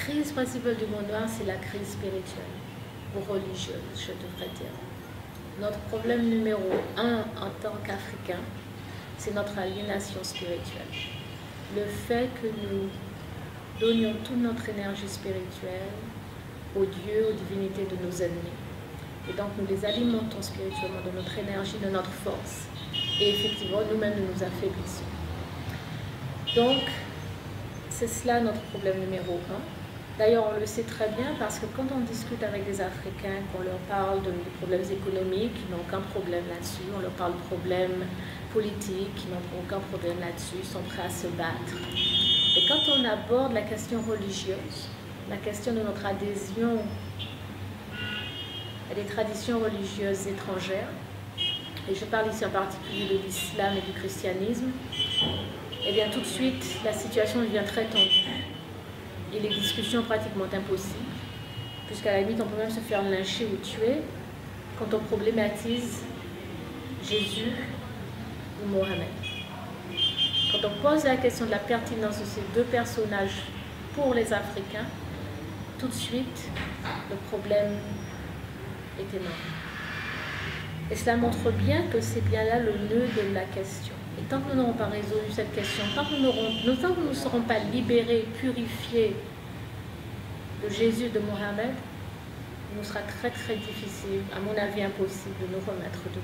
crise principale du monde noir, c'est la crise spirituelle ou religieuse, je devrais dire. Notre problème numéro un en tant qu'Africains, c'est notre aliénation spirituelle. Le fait que nous donnions toute notre énergie spirituelle aux dieux, aux divinités de nos ennemis. Et donc nous les alimentons spirituellement de notre énergie, de notre force. Et effectivement, nous-mêmes, nous nous affaiblissons. Donc, c'est cela notre problème numéro un. D'ailleurs, on le sait très bien parce que quand on discute avec des Africains, qu'on leur parle de problèmes économiques, ils n'ont aucun problème là-dessus. On leur parle de problèmes politiques, ils n'ont aucun problème là-dessus, ils sont prêts à se battre. Et quand on aborde la question religieuse, la question de notre adhésion à des traditions religieuses étrangères, et je parle ici en particulier de l'islam et du christianisme, eh bien tout de suite, la situation devient très tendue. Et les discussions pratiquement impossibles, puisqu'à la limite, on peut même se faire lyncher ou tuer quand on problématise Jésus ou Mohammed. Quand on pose la question de la pertinence de ces deux personnages pour les Africains, tout de suite, le problème est énorme. Et cela montre bien que c'est bien là le nœud de la question. Et tant que nous n'aurons pas résolu cette question, tant que nous ne serons pas libérés, purifiés de Jésus, de Mohammed, il nous sera très très difficile, à mon avis impossible, de nous remettre debout.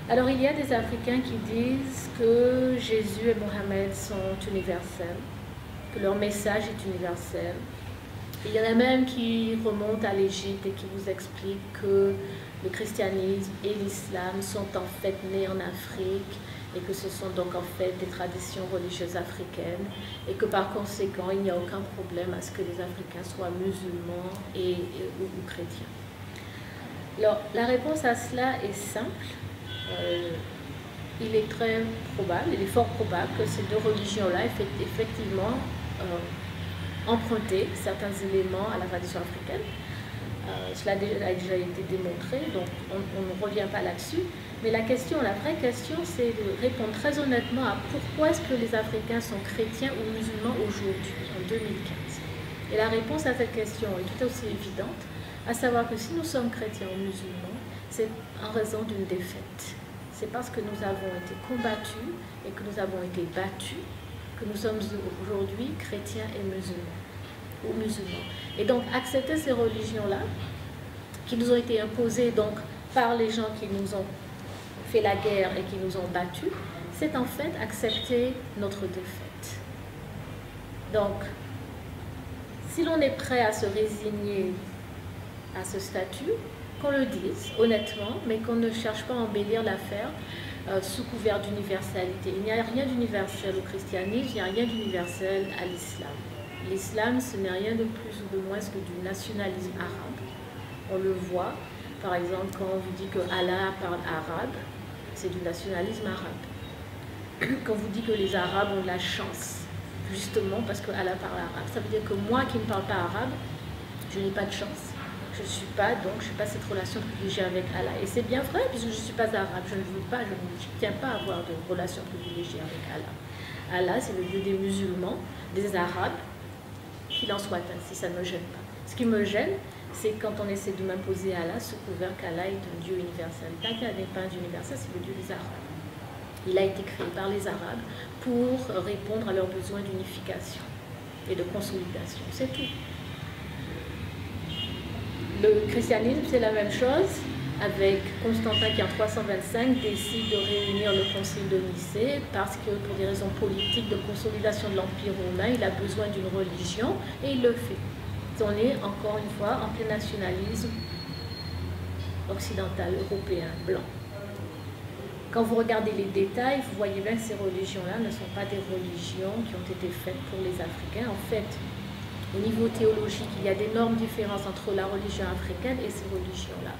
Alors il y a des Africains qui disent que Jésus et Mohammed sont universels, que leur message est universel. Il y en a même qui remontent à l'Égypte et qui vous expliquent que le christianisme et l'islam sont en fait nés en Afrique et que ce sont donc en fait des traditions religieuses africaines et que par conséquent il n'y a aucun problème à ce que les Africains soient musulmans ou chrétiens. Alors la réponse à cela est simple. Il est très probable, il est fort probable que ces deux religions-là effectivement emprunté certains éléments à la tradition africaine. Cela a déjà été démontré, donc on ne revient pas là-dessus. Mais la vraie question, c'est de répondre très honnêtement à pourquoi est-ce que les Africains sont chrétiens ou musulmans aujourd'hui, en 2015. Et la réponse à cette question est tout aussi évidente, à savoir que si nous sommes chrétiens ou musulmans, c'est en raison d'une défaite. C'est parce que nous avons été combattus et que nous avons été battus que nous sommes aujourd'hui chrétiens et musulmans, ou musulmans. Et donc, accepter ces religions-là, qui nous ont été imposées donc, par les gens qui nous ont fait la guerre et qui nous ont battus, c'est en fait accepter notre défaite. Donc, si l'on est prêt à se résigner à ce statut, qu'on le dise honnêtement, mais qu'on ne cherche pas à embellir l'affaire sous couvert d'universalité. Il n'y a rien d'universel au christianisme, il n'y a rien d'universel à l'islam. L'islam, ce n'est rien de plus ou de moins que du nationalisme arabe. On le voit, par exemple, quand on vous dit que Allah parle arabe, c'est du nationalisme arabe. Quand on vous dit que les Arabes ont de la chance, justement parce que Allah parle arabe, ça veut dire que moi qui ne parle pas arabe, je n'ai pas de chance. Je ne suis pas cette relation privilégiée avec Allah. Et c'est bien vrai, puisque je ne suis pas arabe. Je ne veux pas, je ne tiens pas à avoir de relation privilégiée avec Allah. Allah, c'est le Dieu des musulmans, des Arabes, qu'il en soit ainsi, ça ne me gêne pas. Ce qui me gêne, c'est quand on essaie de m'imposer Allah sous couvert qu'Allah est un Dieu universel. Allah n'est pas un Dieu universel, c'est le Dieu des Arabes. Il a été créé par les Arabes pour répondre à leurs besoins d'unification et de consolidation. C'est tout. Le christianisme, c'est la même chose, avec Constantin qui en 325 décide de réunir le concile de Nicée parce que pour des raisons politiques de consolidation de l'Empire romain, il a besoin d'une religion et il le fait. On est encore une fois en plein nationalisme occidental, européen, blanc. Quand vous regardez les détails, vous voyez bien que ces religions-là ne sont pas des religions qui ont été faites pour les Africains. En fait, au niveau théologique, il y a d'énormes différences entre la religion africaine et ces religions-là.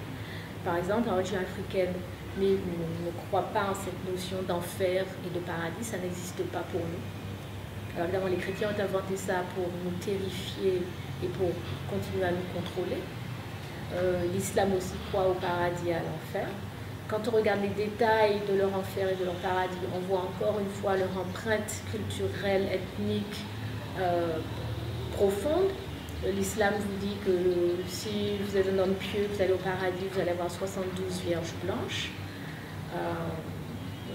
Par exemple, la religion africaine ne croit pas en cette notion d'enfer et de paradis, ça n'existe pas pour nous. Alors évidemment, les chrétiens ont inventé ça pour nous terrifier et pour continuer à nous contrôler. L'islam aussi croit au paradis et à l'enfer. Quand on regarde les détails de leur enfer et de leur paradis, on voit encore une fois leur empreinte culturelle, ethnique, profonde. L'islam vous dit que si vous êtes un homme pieux, vous allez au paradis, vous allez avoir 72 vierges blanches.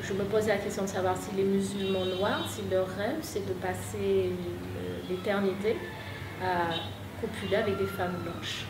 Je me pose la question de savoir si les musulmans noirs, si leur rêve, c'est de passer l'éternité à copuler avec des femmes blanches.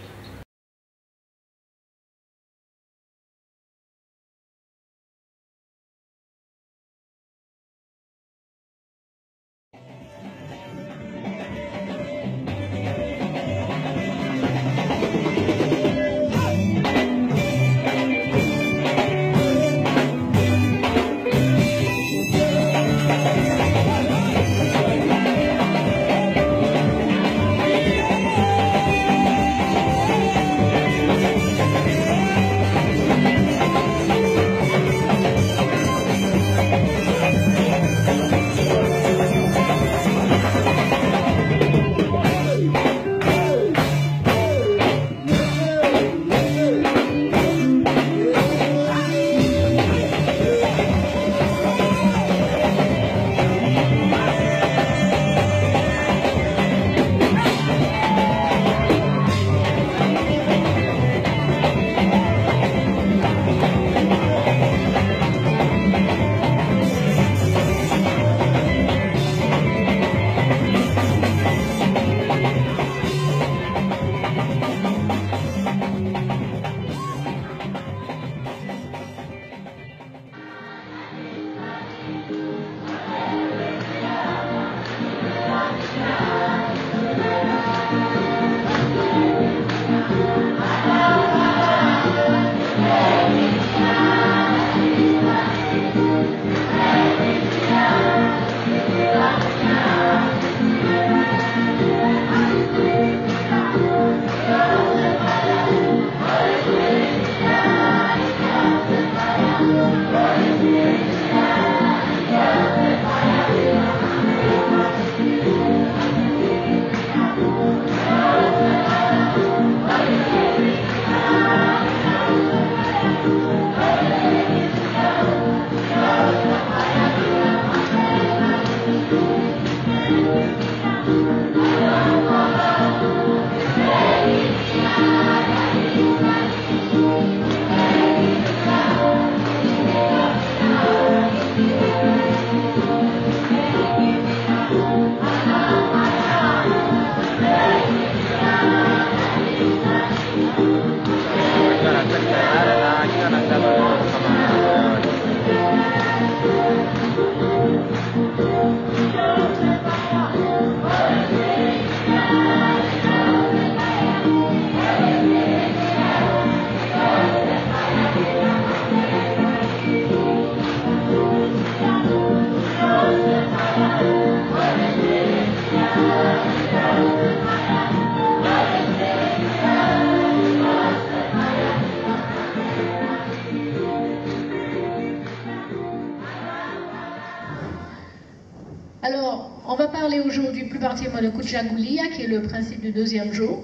Alors, on va parler aujourd'hui plus particulièrement de Kuchagoulia, qui est le principe du deuxième jour,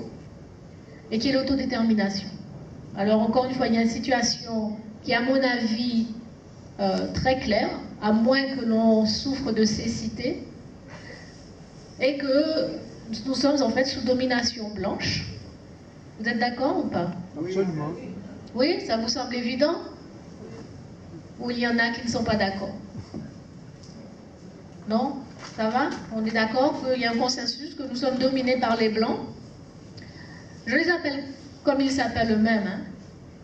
et qui est l'autodétermination. Alors, encore une fois, il y a une situation qui est, à mon avis, très claire, à moins que l'on souffre de cécité, et que nous sommes en fait sous domination blanche. Vous êtes d'accord ou pas? Absolument. Oui, ça vous semble évident? Ou il y en a qui ne sont pas d'accord? Non? Ça va? On est d'accord qu'il y a un consensus, que nous sommes dominés par les Blancs. Je les appelle comme ils s'appellent eux-mêmes. Hein.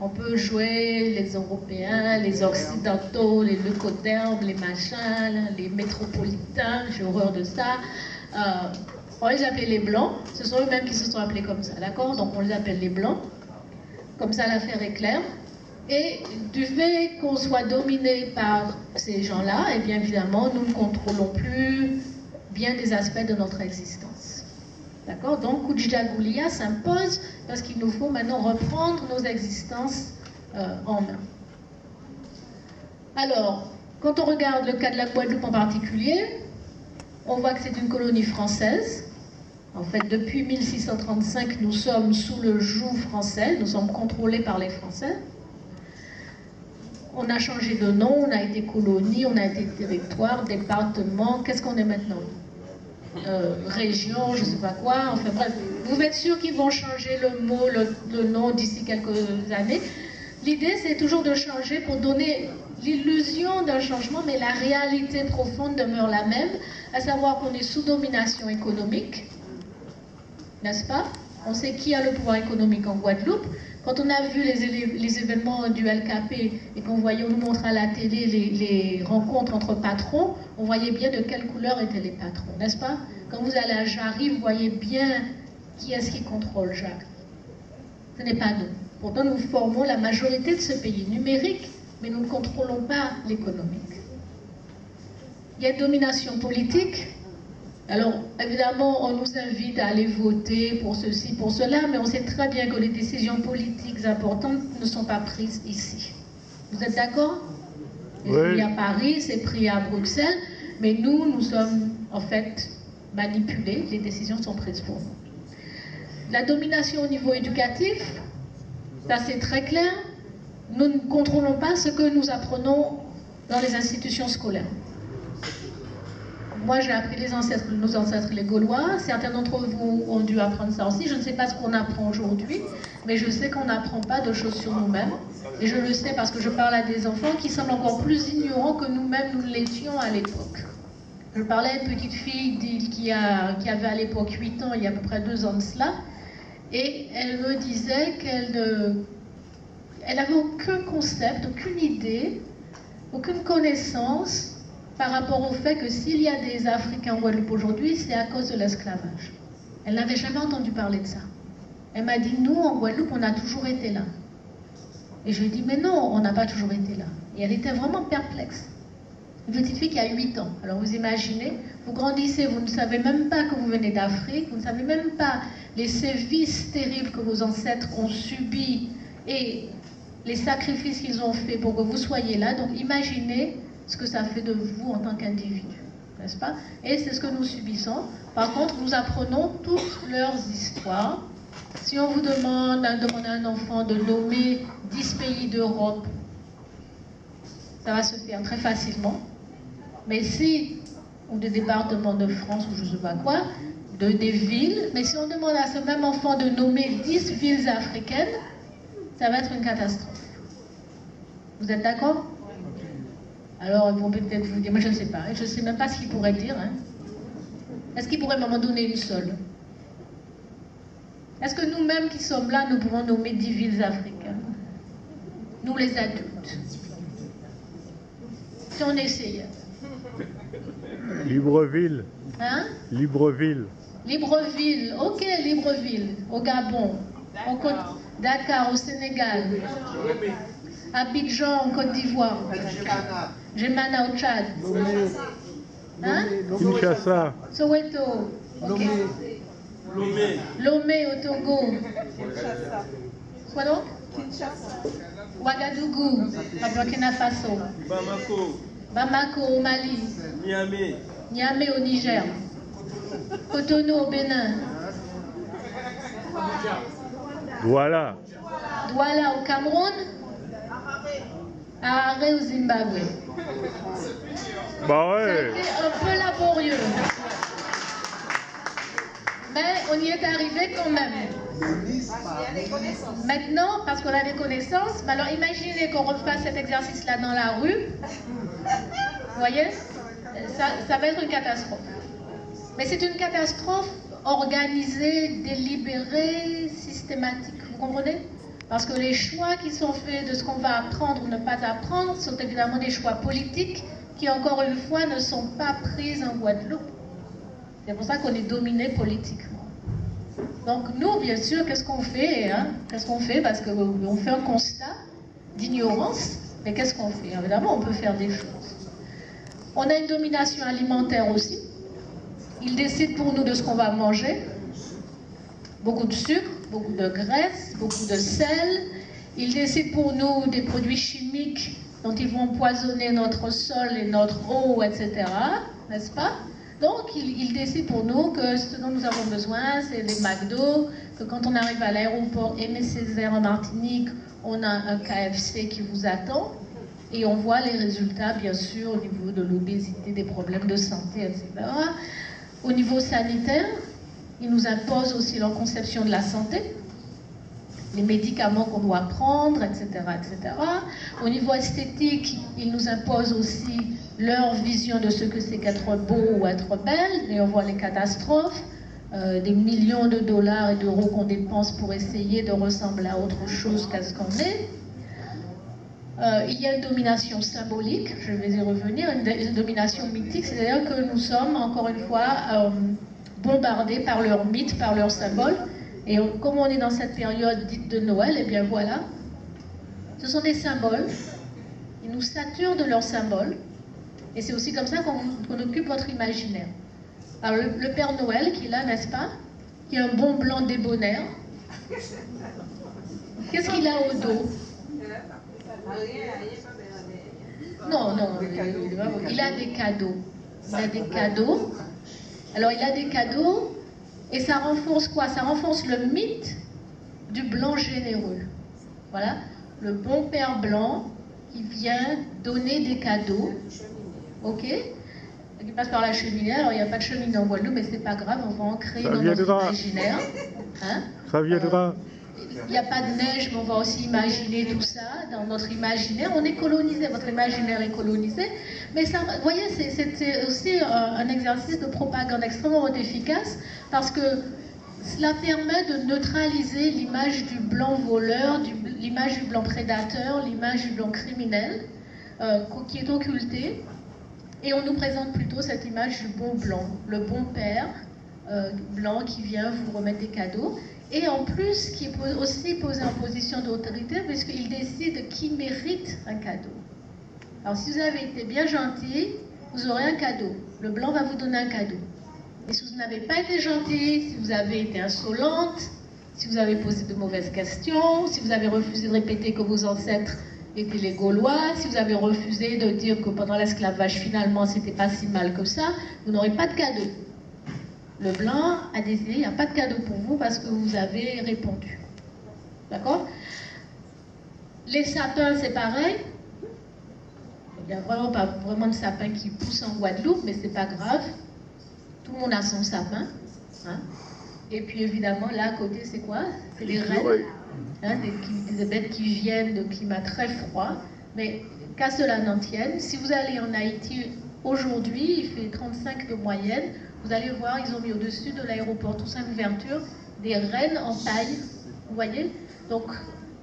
On peut jouer les Européens, les Occidentaux, les leucodermes, les machins, les métropolitains, j'ai horreur de ça. On les appelle les Blancs, ce sont eux-mêmes qui se sont appelés comme ça, d'accord? Donc on les appelle les Blancs, comme ça l'affaire est claire. Et du fait qu'on soit dominé par ces gens-là, et bien évidemment, nous ne contrôlons plus bien des aspects de notre existence. D'accord? Donc, Kuchagoulia s'impose parce qu'il nous faut maintenant reprendre nos existences en main. Alors, quand on regarde le cas de la Guadeloupe en particulier, on voit que c'est une colonie française. En fait, depuis 1635, nous sommes sous le joug français, nous sommes contrôlés par les Français. On a changé de nom, on a été colonie, on a été territoire, département. Qu'est-ce qu'on est maintenant? région, je ne sais pas quoi, enfin bref. Vous êtes sûr qu'ils vont changer le mot, le nom d'ici quelques années. L'idée, c'est toujours de changer pour donner l'illusion d'un changement, mais la réalité profonde demeure la même, à savoir qu'on est sous domination économique, n'est-ce pas? On sait qui a le pouvoir économique en Guadeloupe. Quand on a vu les événements du LKP et qu'on voyait, on nous montrait à la télé les rencontres entre patrons, on voyait bien de quelle couleur étaient les patrons, n'est-ce pas? Quand vous allez à Jarry, vous voyez bien qui est-ce qui contrôle Jarry. Ce n'est pas nous. Pourtant, nous formons la majorité de ce pays numérique, mais nous ne contrôlons pas l'économique. Il y a une domination politique. Alors, évidemment, on nous invite à aller voter pour ceci, pour cela, mais on sait très bien que les décisions politiques importantes ne sont pas prises ici. Vous êtes d'accord? C'est pris à Paris, c'est pris à Bruxelles, mais nous sommes en fait manipulés, les décisions sont prises pour nous. La domination au niveau éducatif, ça c'est très clair, nous ne contrôlons pas ce que nous apprenons dans les institutions scolaires. Moi, j'ai appris nos ancêtres les Gaulois. Certains d'entre vous ont dû apprendre ça aussi. Je ne sais pas ce qu'on apprend aujourd'hui, mais je sais qu'on n'apprend pas de choses sur nous-mêmes. Et je le sais parce que je parle à des enfants qui semblent encore plus ignorants que nous-mêmes nous l'étions à l'époque. Je parlais à une petite fille qui avait à l'époque 8 ans, il y a à peu près 2 ans de cela, et elle me disait qu'elle n'avait aucun concept, aucune idée, aucune connaissance par rapport au fait que s'il y a des Africains en Guadeloupe aujourd'hui, c'est à cause de l'esclavage. Elle n'avait jamais entendu parler de ça. Elle m'a dit, nous, en Guadeloupe, on a toujours été là. Et je lui ai dit, mais non, on n'a pas toujours été là. Et elle était vraiment perplexe. Une petite fille qui a 8 ans. Alors vous imaginez, vous grandissez, vous ne savez même pas que vous venez d'Afrique, vous ne savez même pas les sévices terribles que vos ancêtres ont subis et les sacrifices qu'ils ont faits pour que vous soyez là. Donc imaginez ce que ça fait de vous en tant qu'individu, n'est-ce pas? Et c'est ce que nous subissons. Par contre, nous apprenons toutes leurs histoires. Si on vous demande à un enfant de nommer 10 pays d'Europe, ça va se faire très facilement. Mais si, ou des départements de France, ou je ne sais pas quoi, des villes, mais si on demande à ce même enfant de nommer 10 villes africaines, ça va être une catastrophe. Vous êtes d'accord? Alors, ils vont peut-être vous dire, moi je ne sais pas, je ne sais même pas ce qu'ils pourraient dire. Hein. Est-ce qu'ils pourraient m'en donner une seule? Est-ce que nous-mêmes qui sommes là, nous pouvons nommer 10 villes africaines? Nous les adultes. Si on essayait. Libreville. Hein? Libreville. Libreville, ok, Libreville, au Gabon. Dakar, au Sénégal. Abidjan, en Côte d'Ivoire. Djemana, au Tchad. Hein? Kinshasa. Soweto. Okay. Lomé, au Togo. Quoi donc? Ouagadougou, à Burkina Faso. Bamako, au Mali. Niamey, au Niger. Cotonou, au Bénin. Douala. Douala, au Cameroun. Harare, au Zimbabwe. Bah ouais. C'était un peu laborieux. Mais on y est arrivé quand même. Maintenant, parce qu'on a des connaissances, mais alors imaginez qu'on refasse cet exercice-là dans la rue. Vous voyez, ça va être une catastrophe. Mais c'est une catastrophe organisée, délibérée, systématique. Vous comprenez? Parce que les choix qui sont faits de ce qu'on va apprendre ou ne pas apprendre sont évidemment des choix politiques qui, encore une fois, ne sont pas pris en Guadeloupe. C'est pour ça qu'on est dominé politiquement. Donc nous, bien sûr, qu'est-ce qu'on fait hein? Qu'est-ce qu'on fait? Parce qu'on fait un constat d'ignorance, mais qu'est-ce qu'on fait? Évidemment, on peut faire des choses. On a une domination alimentaire aussi. Ils décident pour nous de ce qu'on va manger. Beaucoup de sucre, beaucoup de graisse, beaucoup de sel. Ils décident pour nous des produits chimiques dont ils vont empoisonner notre sol et notre eau, etc. N'est-ce pas? Donc, ils décident pour nous que ce dont nous avons besoin, c'est des McDo, que quand on arrive à l'aéroport Aimé Césaire en Martinique, on a un KFC qui vous attend. Et on voit les résultats, bien sûr, au niveau de l'obésité, des problèmes de santé, etc. Au niveau sanitaire, ils nous imposent aussi leur conception de la santé, les médicaments qu'on doit prendre, etc., etc. Au niveau esthétique, ils nous imposent aussi leur vision de ce que c'est qu'être beau ou être belle. Et on voit les catastrophes, des millions de dollars et d'euros qu'on dépense pour essayer de ressembler à autre chose qu'à ce qu'on est. Il y a une domination symbolique, je vais y revenir, une domination mythique, c'est-à-dire que nous sommes, encore une fois, bombardés par leurs mythes, par leurs symboles. Et comme on est dans cette période dite de Noël, et bien voilà, ce sont des symboles, ils nous saturent de leurs symboles, et c'est aussi comme ça qu'on occupe votre imaginaire. Alors le Père Noël qui est là, n'est-ce pas, qui a un bon blanc débonnaire, qu'est-ce qu'il a au dos? Non, il a des cadeaux. Il a des cadeaux. Alors il a des cadeaux, et ça renforce quoi? Ça renforce le mythe du blanc généreux. Voilà, le bon père blanc qui vient donner des cadeaux. Ok? Qui passe par la cheminée. Alors il n'y a pas de cheminée en Guadeloupe, mais c'est pas grave, on va en créer dans notre imaginaire. Hein? Ça viendra. Il n'y a pas de neige, mais on va aussi imaginer tout ça dans notre imaginaire. On est colonisé, votre imaginaire est colonisé. Mais ça, vous voyez, c'est aussi un exercice de propagande extrêmement efficace parce que cela permet de neutraliser l'image du blanc voleur, l'image du blanc prédateur, l'image du blanc criminel qui est occultée. Et on nous présente plutôt cette image du bon blanc, le bon père blanc qui vient vous remettre des cadeaux. Et en plus, qui est aussi posé en position d'autorité, puisqu'il décide qui mérite un cadeau. Alors, si vous avez été bien gentil, vous aurez un cadeau. Le blanc va vous donner un cadeau. Et si vous n'avez pas été gentil, si vous avez été insolente, si vous avez posé de mauvaises questions, si vous avez refusé de répéter que vos ancêtres étaient les Gaulois, si vous avez refusé de dire que pendant l'esclavage, finalement, c'était pas si mal que ça, vous n'aurez pas de cadeau. Le blanc a décidé, il n'y a pas de cadeau pour vous parce que vous avez répondu. D'accord? Les sapins, c'est pareil. Il n'y a vraiment pas vraiment de sapin qui pousse en Guadeloupe, mais c'est pas grave. Tout le monde a son sapin. Hein? Et puis évidemment, là à côté, c'est quoi? C'est les rennes. Hein, des bêtes qui viennent de climats très froids. Mais qu'à cela n'en tienne, si vous allez en Haïti aujourd'hui, il fait 35 de moyenne. Vous allez voir, ils ont mis au-dessus de l'aéroport Toussaint Louverture des rennes en paille. Vous voyez? Donc,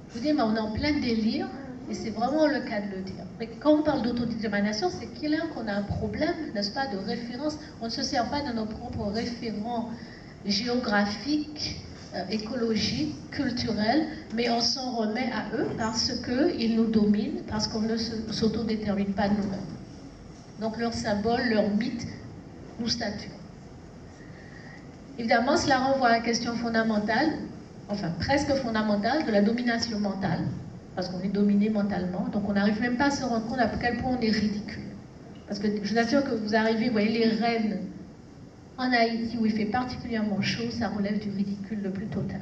je vous dis, mais on est en plein délire, et c'est vraiment le cas de le dire. Mais quand on parle d'autodétermination, c'est qu'il qu'on a un problème, n'est-ce pas, de référence. On ne se sert pas de nos propres référents géographiques, écologiques, culturels, mais on s'en remet à eux parce qu'ils nous dominent, parce qu'on ne s'autodétermine pas nous-mêmes. Donc, leur symbole, leur mythe nous statue. Évidemment, cela renvoie à la question fondamentale, enfin presque fondamentale, de la domination mentale, parce qu'on est dominé mentalement, donc on n'arrive même pas à se rendre compte à quel point on est ridicule. Parce que je vous assure que vous arrivez, vous voyez les rennes en Haïti où il fait particulièrement chaud, ça relève du ridicule le plus total.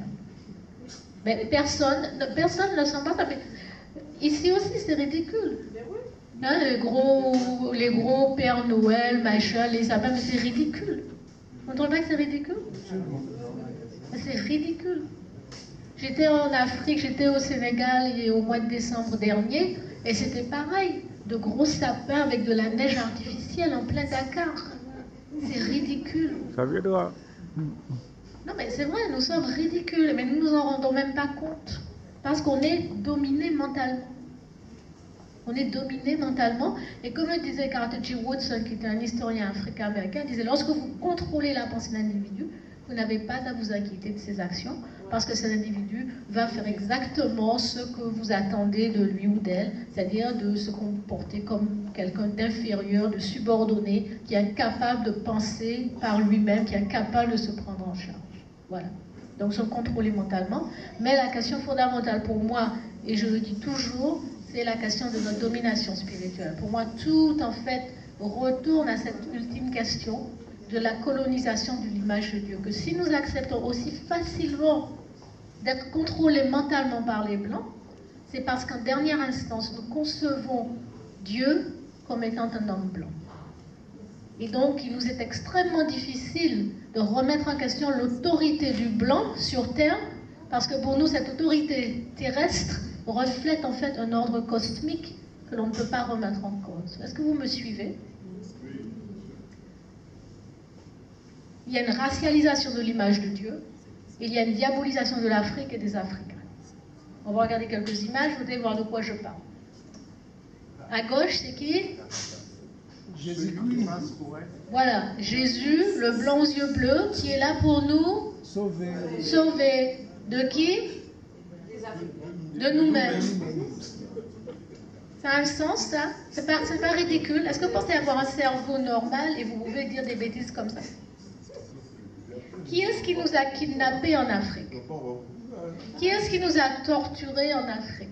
Mais personne ne s'en bat. Ici aussi, c'est ridicule. Hein, les gros Père Noël, machin, les sapins, mais c'est ridicule. Vous ne trouvez pas que c'est ridicule? C'est ridicule. J'étais en Afrique, j'étais au Sénégal au mois de décembre dernier, et c'était pareil. De gros sapins avec de la neige artificielle en plein Dakar. C'est ridicule. Ça viendra. Non mais c'est vrai, nous sommes ridicules, mais nous ne nous en rendons même pas compte. Parce qu'on est dominé mentalement. On est dominé mentalement, et comme le disait Carter G. Woodson, qui était un historien africain-américain, il disait, lorsque vous contrôlez la pensée d'un individu, vous n'avez pas à vous inquiéter de ses actions, parce que cet individu va faire exactement ce que vous attendez de lui ou d'elle, c'est-à-dire de se comporter comme quelqu'un d'inférieur, de subordonné, qui est incapable de penser par lui-même, qui est incapable de se prendre en charge. Voilà. Donc, nous sommes contrôlés mentalement, mais la question fondamentale pour moi, et je le dis toujours, c'est la question de notre domination spirituelle. Pour moi, tout en fait retourne à cette ultime question de la colonisation de l'image de Dieu. Que si nous acceptons aussi facilement d'être contrôlés mentalement par les Blancs, c'est parce qu'en dernière instance, nous concevons Dieu comme étant un homme blanc. Et donc, il nous est extrêmement difficile de remettre en question l'autorité du blanc sur Terre, parce que pour nous, cette autorité terrestre reflète en fait un ordre cosmique que l'on ne peut pas remettre en cause. Est-ce que vous me suivez? Il y a une racialisation de l'image de Dieu, il y a une diabolisation de l'Afrique et des Africains. On va regarder quelques images, vous allez voir de quoi je parle. À gauche, c'est qui? Jésus. Voilà, Jésus, le blanc aux yeux bleus, qui est là pour nous Sauver. sauver. De qui? De nous-mêmes. Ça a un sens, ça? C'est pas ridicule? Est-ce que vous pensez avoir un cerveau normal et vous pouvez dire des bêtises comme ça? Qui est-ce qui nous a kidnappés en Afrique? Qui est-ce qui nous a torturés en Afrique?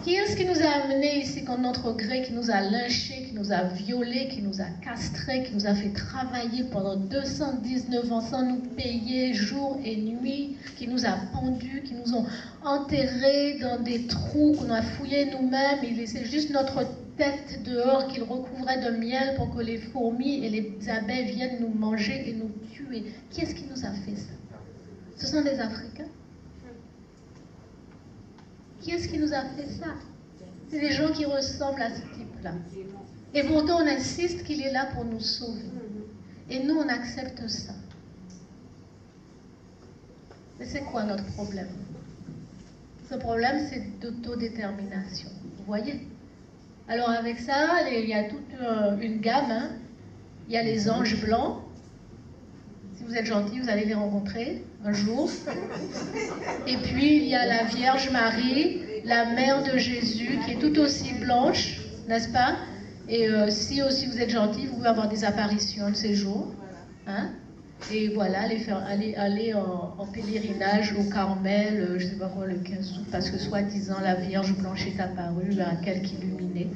Qui est-ce qui nous a amenés ici contre notre gré, qui nous a lynchés, qui nous a violés, qui nous a castrés, qui nous a fait travailler pendant 219 ans sans nous payer jour et nuit, qui nous a pendus, qui nous ont enterrés dans des trous qu'on a fouillés nous-mêmes, ils laissaient juste notre tête dehors qu'ils recouvraient de miel pour que les fourmis et les abeilles viennent nous manger et nous tuer. Qui est-ce qui nous a fait ça? Ce sont des Africains. Qui est-ce qui nous a fait ça? C'est des gens qui ressemblent à ce type-là. Et pourtant, on insiste qu'il est là pour nous sauver. Et nous, on accepte ça. Mais c'est quoi notre problème? Ce problème, c'est d'autodétermination. Vous voyez? Alors avec ça, il y a toute une gamme. Hein. Il y a les anges blancs. Si vous êtes gentil, vous allez les rencontrer un jour. Et puis, il y a la Vierge Marie, la mère de Jésus, qui est tout aussi blanche, n'est-ce pas? Et si aussi vous êtes gentil, vous pouvez avoir des apparitions de ces jours. Hein? Et voilà, aller en pèlerinage au Carmel, je ne sais pas quoi, le 15 août, parce que soi-disant la Vierge blanche est apparue à quelque illuminé.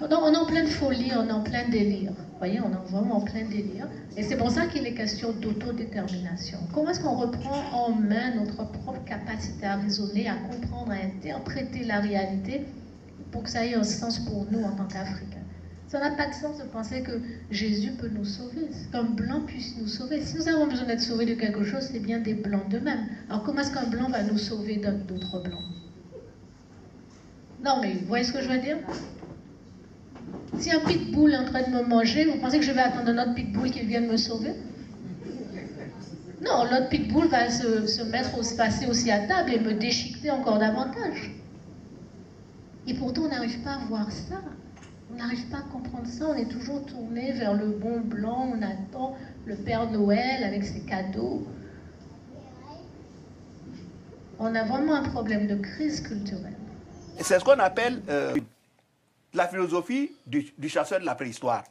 On est en pleine folie, on est en plein délire. Vous voyez, on est vraiment en plein délire. Et c'est pour ça qu'il est question d'autodétermination. Comment est-ce qu'on reprend en main notre propre capacité à raisonner, à comprendre, à interpréter la réalité pour que ça ait un sens pour nous en tant qu'Africains? Ça n'a pas de sens de penser que Jésus peut nous sauver, qu'un blanc puisse nous sauver. Si nous avons besoin d'être sauvés de quelque chose, c'est bien des blancs d'eux-mêmes. Alors comment est-ce qu'un blanc va nous sauver d'autres blancs? Non, mais vous voyez ce que je veux dire? Si un pitbull est en train de me manger, vous pensez que je vais attendre un autre pitbull qu'il vienne me sauver? Non, l'autre pitbull va se passer aussi à table et me déchiqueter encore davantage. Et pourtant, on n'arrive pas à voir ça. On n'arrive pas à comprendre ça. On est toujours tourné vers le bon blanc. On attend le Père Noël avec ses cadeaux. On a vraiment un problème de crise culturelle. C'est ce qu'on appelle la philosophie du chasseur de la préhistoire.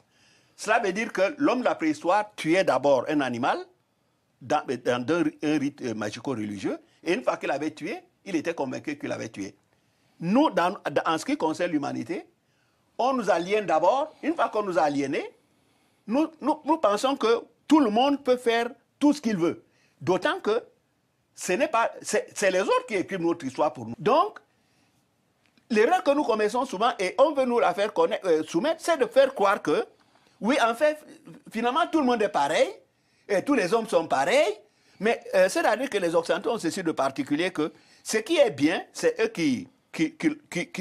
Cela veut dire que l'homme de la préhistoire tuait d'abord un animal dans un rite magico-religieux, et une fois qu'il avait tué, il était convaincu qu'il avait tué. Nous, en ce qui concerne l'humanité, on nous aliène d'abord. Une fois qu'on nous a aliénés, nous pensons que tout le monde peut faire tout ce qu'il veut. D'autant que c'est les autres qui écrivent notre histoire pour nous. Donc, l'erreur que nous commettons souvent, et on veut nous la faire soumettre, c'est de faire croire que, oui, en fait, finalement, tout le monde est pareil, et tous les hommes sont pareils, mais c'est-à-dire que les Occidentaux ont ceci de particulier que ce qui est bien, c'est eux qui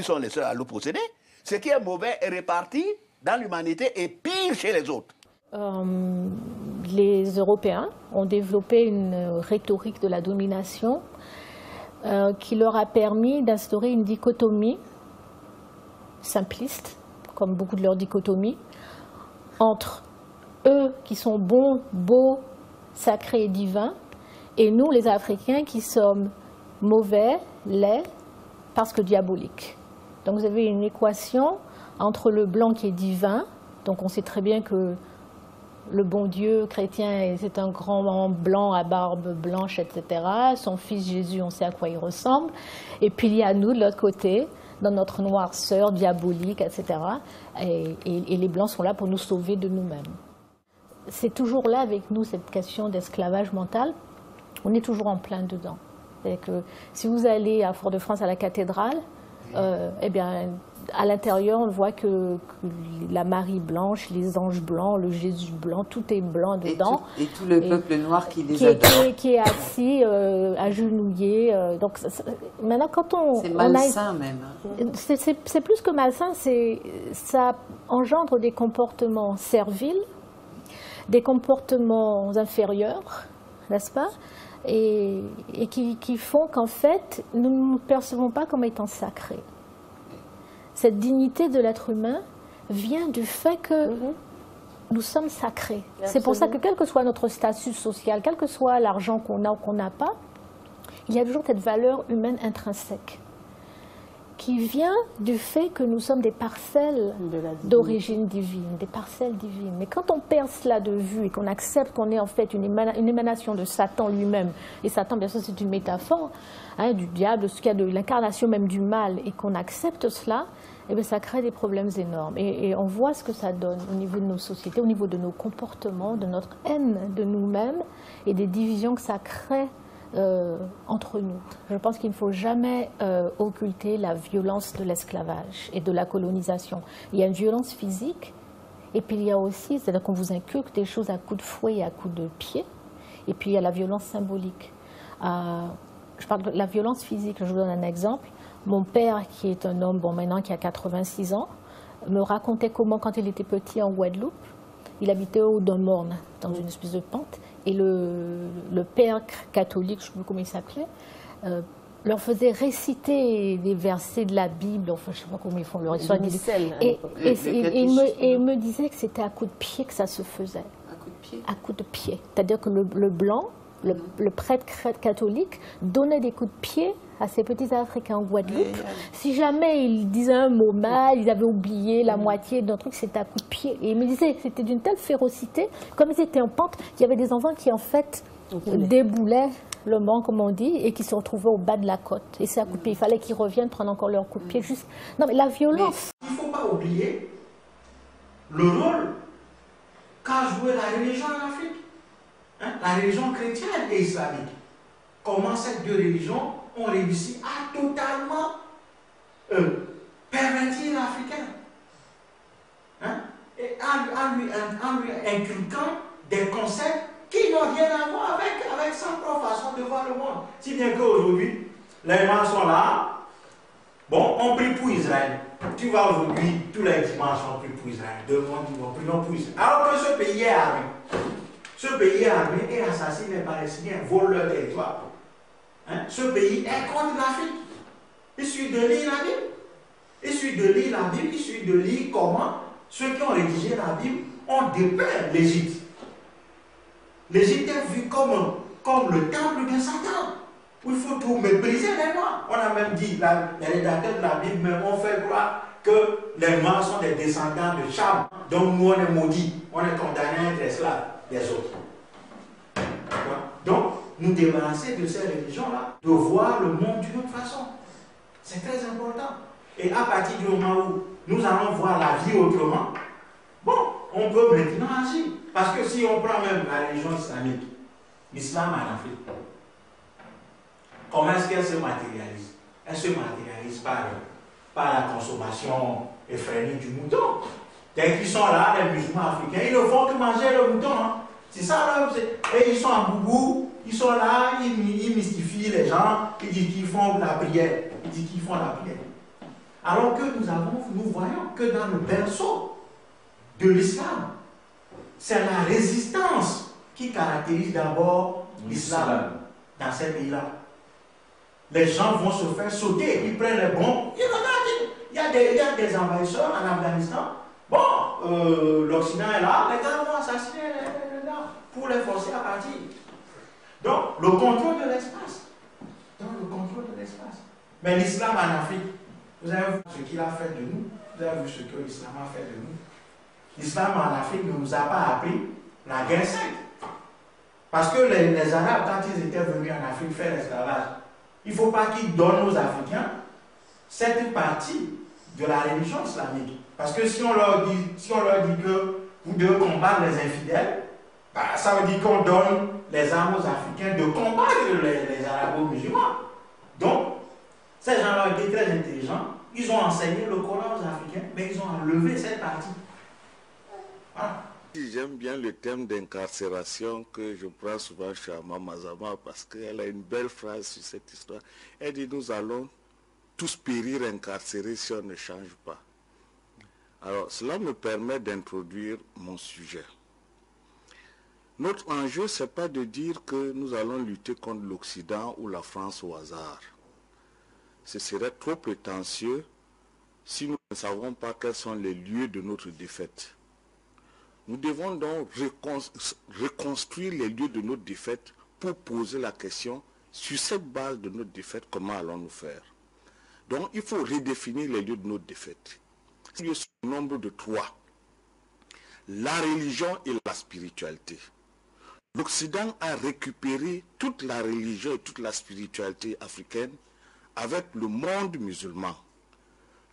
sont les seuls à le posséder. Ce qui est mauvais est réparti dans l'humanité et pire chez les autres. Les Européens ont développé une rhétorique de la domination qui leur a permis d'instaurer une dichotomie simpliste, comme beaucoup de leurs dichotomies, entre eux qui sont bons, beaux, sacrés et divins, et nous les Africains qui sommes mauvais, laids, parce que diaboliques. Donc vous avez une équation entre le blanc qui est divin, donc on sait très bien que le bon Dieu chrétien, c'est un grand blanc à barbe blanche, etc. Son fils Jésus, on sait à quoi il ressemble. Et puis il y a nous de l'autre côté, dans notre noirceur diabolique, etc. Et les blancs sont là pour nous sauver de nous-mêmes. C'est toujours là avec nous cette question d'esclavage mental. On est toujours en plein dedans. Que si vous allez à Fort-de-France à la cathédrale, eh bien, à l'intérieur, on voit que la Marie blanche, les anges blancs, le Jésus blanc, tout est blanc dedans. Et tout le peuple noir qui les adore. Qui est assis, agenouillé. Donc, maintenant, quand c'est malsain même. C'est plus que malsain, ça engendre des comportements serviles, des comportements inférieurs, n'est-ce pas? Et qui font qu'en fait, nous ne nous percevons pas comme étant sacrés. Cette dignité de l'être humain vient du fait que nous sommes sacrés. C'est pour ça que quel que soit notre statut social, quel que soit l'argent qu'on a ou qu'on n'a pas, il y a toujours cette valeur humaine intrinsèque qui vient du fait que nous sommes des parcelles d'origine divine, des parcelles divines. Mais quand on perd cela de vue et qu'on accepte qu'on est en fait une émanation de Satan lui-même, et Satan bien sûr c'est une métaphore du diable, ce qu'il y a de l'incarnation même du mal, et qu'on accepte cela, eh bien, ça crée des problèmes énormes. Et on voit ce que ça donne au niveau de nos sociétés, au niveau de nos comportements, de notre haine de nous-mêmes et des divisions que ça crée entre nous. Je pense qu'il ne faut jamais occulter la violence de l'esclavage et de la colonisation. Il y a une violence physique, et puis il y a aussi, c'est-à-dire qu'on vous inculque des choses à coups de fouet et à coups de pied, et puis il y a la violence symbolique. Je parle de la violence physique, je vous donne un exemple. Mon père, qui est un homme, bon maintenant qui a 86 ans, me racontait comment, quand il était petit en Guadeloupe, il habitait au Don-Morne, dans une espèce de pente, et le père catholique, je ne sais plus comment il s'appelait, leur faisait réciter des versets de la Bible, enfin je ne sais pas comment ils font leur histoire. Et il me disait que c'était à coups de pied que ça se faisait. À coups de pied? À coups de pied. C'est-à-dire que le blanc, le prêtre catholique, donnait des coups de pied à ces petits Africains en Guadeloupe. Si jamais ils disaient un mot mal, ils avaient oublié la moitié d'un truc, c'était à coups de pied. Et il me disait que c'était d'une telle férocité, comme ils étaient en pente, il y avait des enfants qui en fait déboulaient le mont, comme on dit, et qui se retrouvaient au bas de la côte. Et c'est à coups de pied. Il fallait qu'ils reviennent prendre encore leur coup de pied. Juste... Non, mais la violence... Mais il ne faut pas oublier le rôle qu'a joué la religion en Afrique. La religion chrétienne et islamique. Comment ces deux religions ont réussi à totalement pervertir l'Africain. Et en lui inculquant des concepts qui n'ont rien à voir avec sa propre façon de voir le monde. Si bien qu'aujourd'hui, les gens sont là, bon, on prie pour Israël. Tu vas aujourd'hui, tous les dimanches, on prie pour Israël. Demain, on prie pour Israël. Alors que ce pays est armé. Ce pays est armé et assassine les Palestiniens, vole leur territoire. Ce pays est contre l'Afrique. Il suffit de lire la Bible. Il suffit de lire la Bible, il suffit de lire comment ceux qui ont rédigé la Bible ont dépeint l'Égypte. L'Égypte est vue comme le temple de Satan, où il faut tout mépriser les Noirs. On a même dit, les rédacteurs de la Bible même ont fait croire que les Noirs sont des descendants de Cham. Donc nous on est maudits, on est condamnés à être esclaves des autres. Donc, nous débarrasser de ces religions-là, de voir le monde d'une autre façon. C'est très important. Et à partir du moment où nous allons voir la vie autrement, bon, on peut maintenant agir. Parce que si on prend même la religion islamique, l'islam en Afrique, comment est-ce qu'elle se matérialise? Elle se matérialise par la consommation effrénée du mouton. Dès qu'ils sont là, les musulmans africains, ils ne font que manger le mouton. C'est ça là. Et ils sont en boubou, ils sont là, ils mystifient les gens, ils disent qu'ils font la prière. Ils disent qu'ils font la prière. Alors que nous voyons que dans le berceau de l'islam, c'est la résistance qui caractérise d'abord l'islam dans ces pays-là. Les gens vont se faire sauter, ils prennent les bombes. Il y a des envahisseurs en Afghanistan. Bon, l'Occident est là, les gars vont assassiner les gars pour les forcer à partir. Donc, le contrôle de l'espace. Mais l'islam en Afrique, vous avez vu ce qu'il a fait de nous, vous avez vu ce que l'islam a fait de nous. L'islam en Afrique ne nous a pas appris la guerre sainte. Parce que les Arabes, quand ils étaient venus en Afrique faire l'esclavage, il ne faut pas qu'ils donnent aux Africains cette partie de la religion islamique. Parce que si on leur dit que vous devez combattre les infidèles, bah, ça veut dire qu'on donne les armes aux Africains de combattre les arabo-musulmans. Donc, ces gens-là ont été très intelligents. Ils ont enseigné le Coran aux Africains, mais ils ont enlevé cette partie. Voilà. J'aime bien le thème d'incarcération que je prends souvent chez Amma Mazama parce qu'elle a une belle phrase sur cette histoire. Elle dit: nous allons tous périr incarcérés si on ne change pas. Alors, cela me permet d'introduire mon sujet. Notre enjeu, ce n'est pas de dire que nous allons lutter contre l'Occident ou la France au hasard. Ce serait trop prétentieux si nous ne savons pas quels sont les lieux de notre défaite. Nous devons donc reconstruire les lieux de notre défaite pour poser la question, sur cette base de notre défaite, comment allons-nous faire? Donc, il faut redéfinir les lieux de notre défaite. Ces lieux sont au nombre de 3. La religion et la spiritualité. L'Occident a récupéré toute la religion et toute la spiritualité africaine avec le monde musulman.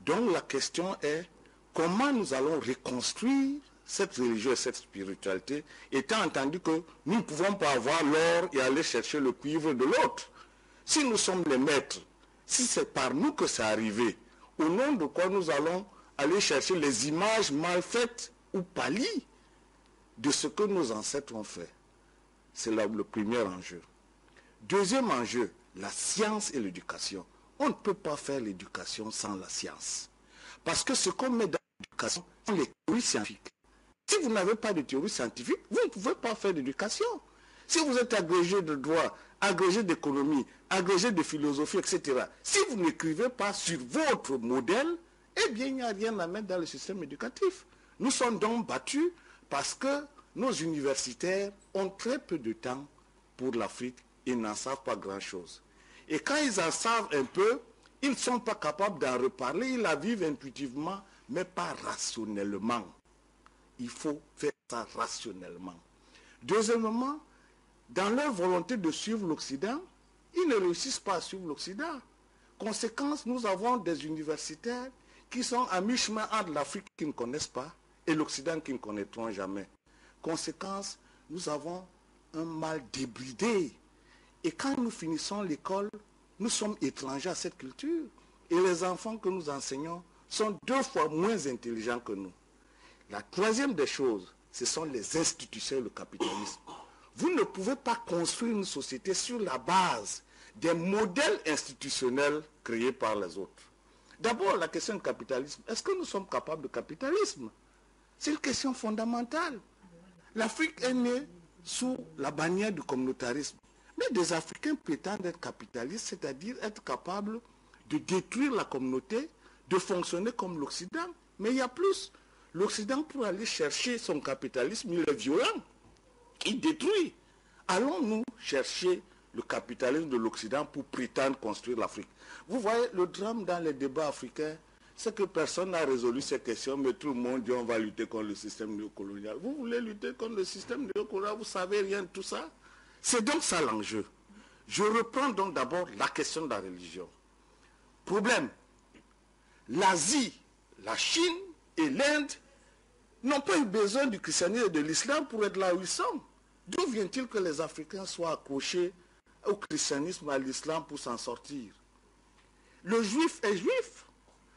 Donc la question est, comment nous allons reconstruire cette religion et cette spiritualité, étant entendu que nous ne pouvons pas avoir l'or et aller chercher le cuivre de l'autre. Si nous sommes les maîtres, si c'est par nous que c'est arrivé, au nom de quoi nous allons aller chercher les images mal faites ou pâlies de ce que nos ancêtres ont fait? C'est le premier enjeu. Deuxième enjeu, la science et l'éducation. On ne peut pas faire l'éducation sans la science. Parce que ce qu'on met dans l'éducation sont les théories scientifiques. Si vous n'avez pas de théorie scientifique, vous ne pouvez pas faire d'éducation. Si vous êtes agrégé de droit, agrégé d'économie, agrégé de philosophie, etc., si vous n'écrivez pas sur votre modèle, eh bien, il n'y a rien à mettre dans le système éducatif. Nous sommes donc battus parce que nos universitaires ont très peu de temps pour l'Afrique et n'en savent pas grand-chose. Et quand ils en savent un peu, ils ne sont pas capables d'en reparler, ils la vivent intuitivement, mais pas rationnellement. Il faut faire ça rationnellement. Deuxièmement, dans leur volonté de suivre l'Occident, ils ne réussissent pas à suivre l'Occident. Conséquence, nous avons des universitaires qui sont à mi-chemin entre l'Afrique qu'ils ne connaissent pas et l'Occident qu'ils ne connaîtront jamais. Conséquence, nous avons un mal débridé. Et quand nous finissons l'école, nous sommes étrangers à cette culture. Et les enfants que nous enseignons sont 2 fois moins intelligents que nous. La troisième des choses, ce sont les institutions et le capitalisme. Vous ne pouvez pas construire une société sur la base des modèles institutionnels créés par les autres. D'abord, la question du capitalisme. Est-ce que nous sommes capables de capitalisme? C'est une question fondamentale. L'Afrique est née sous la bannière du communautarisme. Mais des Africains prétendent être capitalistes, c'est-à-dire être capables de détruire la communauté, de fonctionner comme l'Occident. Mais il y a plus. L'Occident, pour aller chercher son capitalisme, il est violent. Il détruit. Allons-nous chercher le capitalisme de l'Occident pour prétendre construire l'Afrique? Vous voyez, le drame dans les débats africains, c'est que personne n'a résolu ces questions, mais tout le monde dit on va lutter contre le système néocolonial. Vous voulez lutter contre le système néocolonial, vous ne savez rien de tout ça? C'est donc ça l'enjeu. Je reprends donc d'abord la question de la religion. Problème, l'Asie, la Chine et l'Inde n'ont pas eu besoin du christianisme et de l'islam pour être là où ils sont. D'où vient-il que les Africains soient accrochés au christianisme, à l'islam pour s'en sortir? Le juif est juif,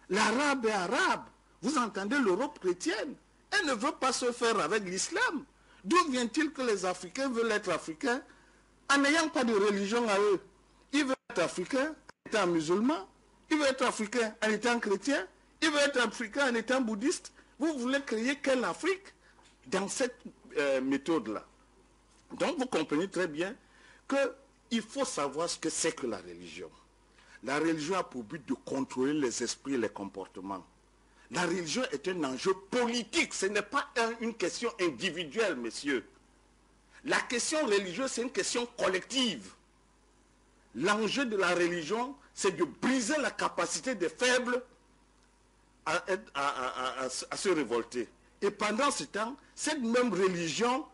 l'arabe est arabe. Vous entendez l'Europe chrétienne? Elle ne veut pas se faire avec l'islam. D'où vient-il que les Africains veulent être africains en n'ayant pas de religion à eux? Ils veulent être africains en étant musulmans, ils veulent être africains en étant chrétiens, ils veulent être africains en étant bouddhistes. Vous voulez créer quelle Afrique dans cette méthode-là? Donc vous comprenez très bien qu'il faut savoir ce que c'est que la religion. La religion a pour but de contrôler les esprits et les comportements. La religion est un enjeu politique, ce n'est pas une question individuelle, messieurs. La question religieuse, c'est une question collective. L'enjeu de la religion, c'est de briser la capacité des faibles à se révolter. Et pendant ce temps, cette même religion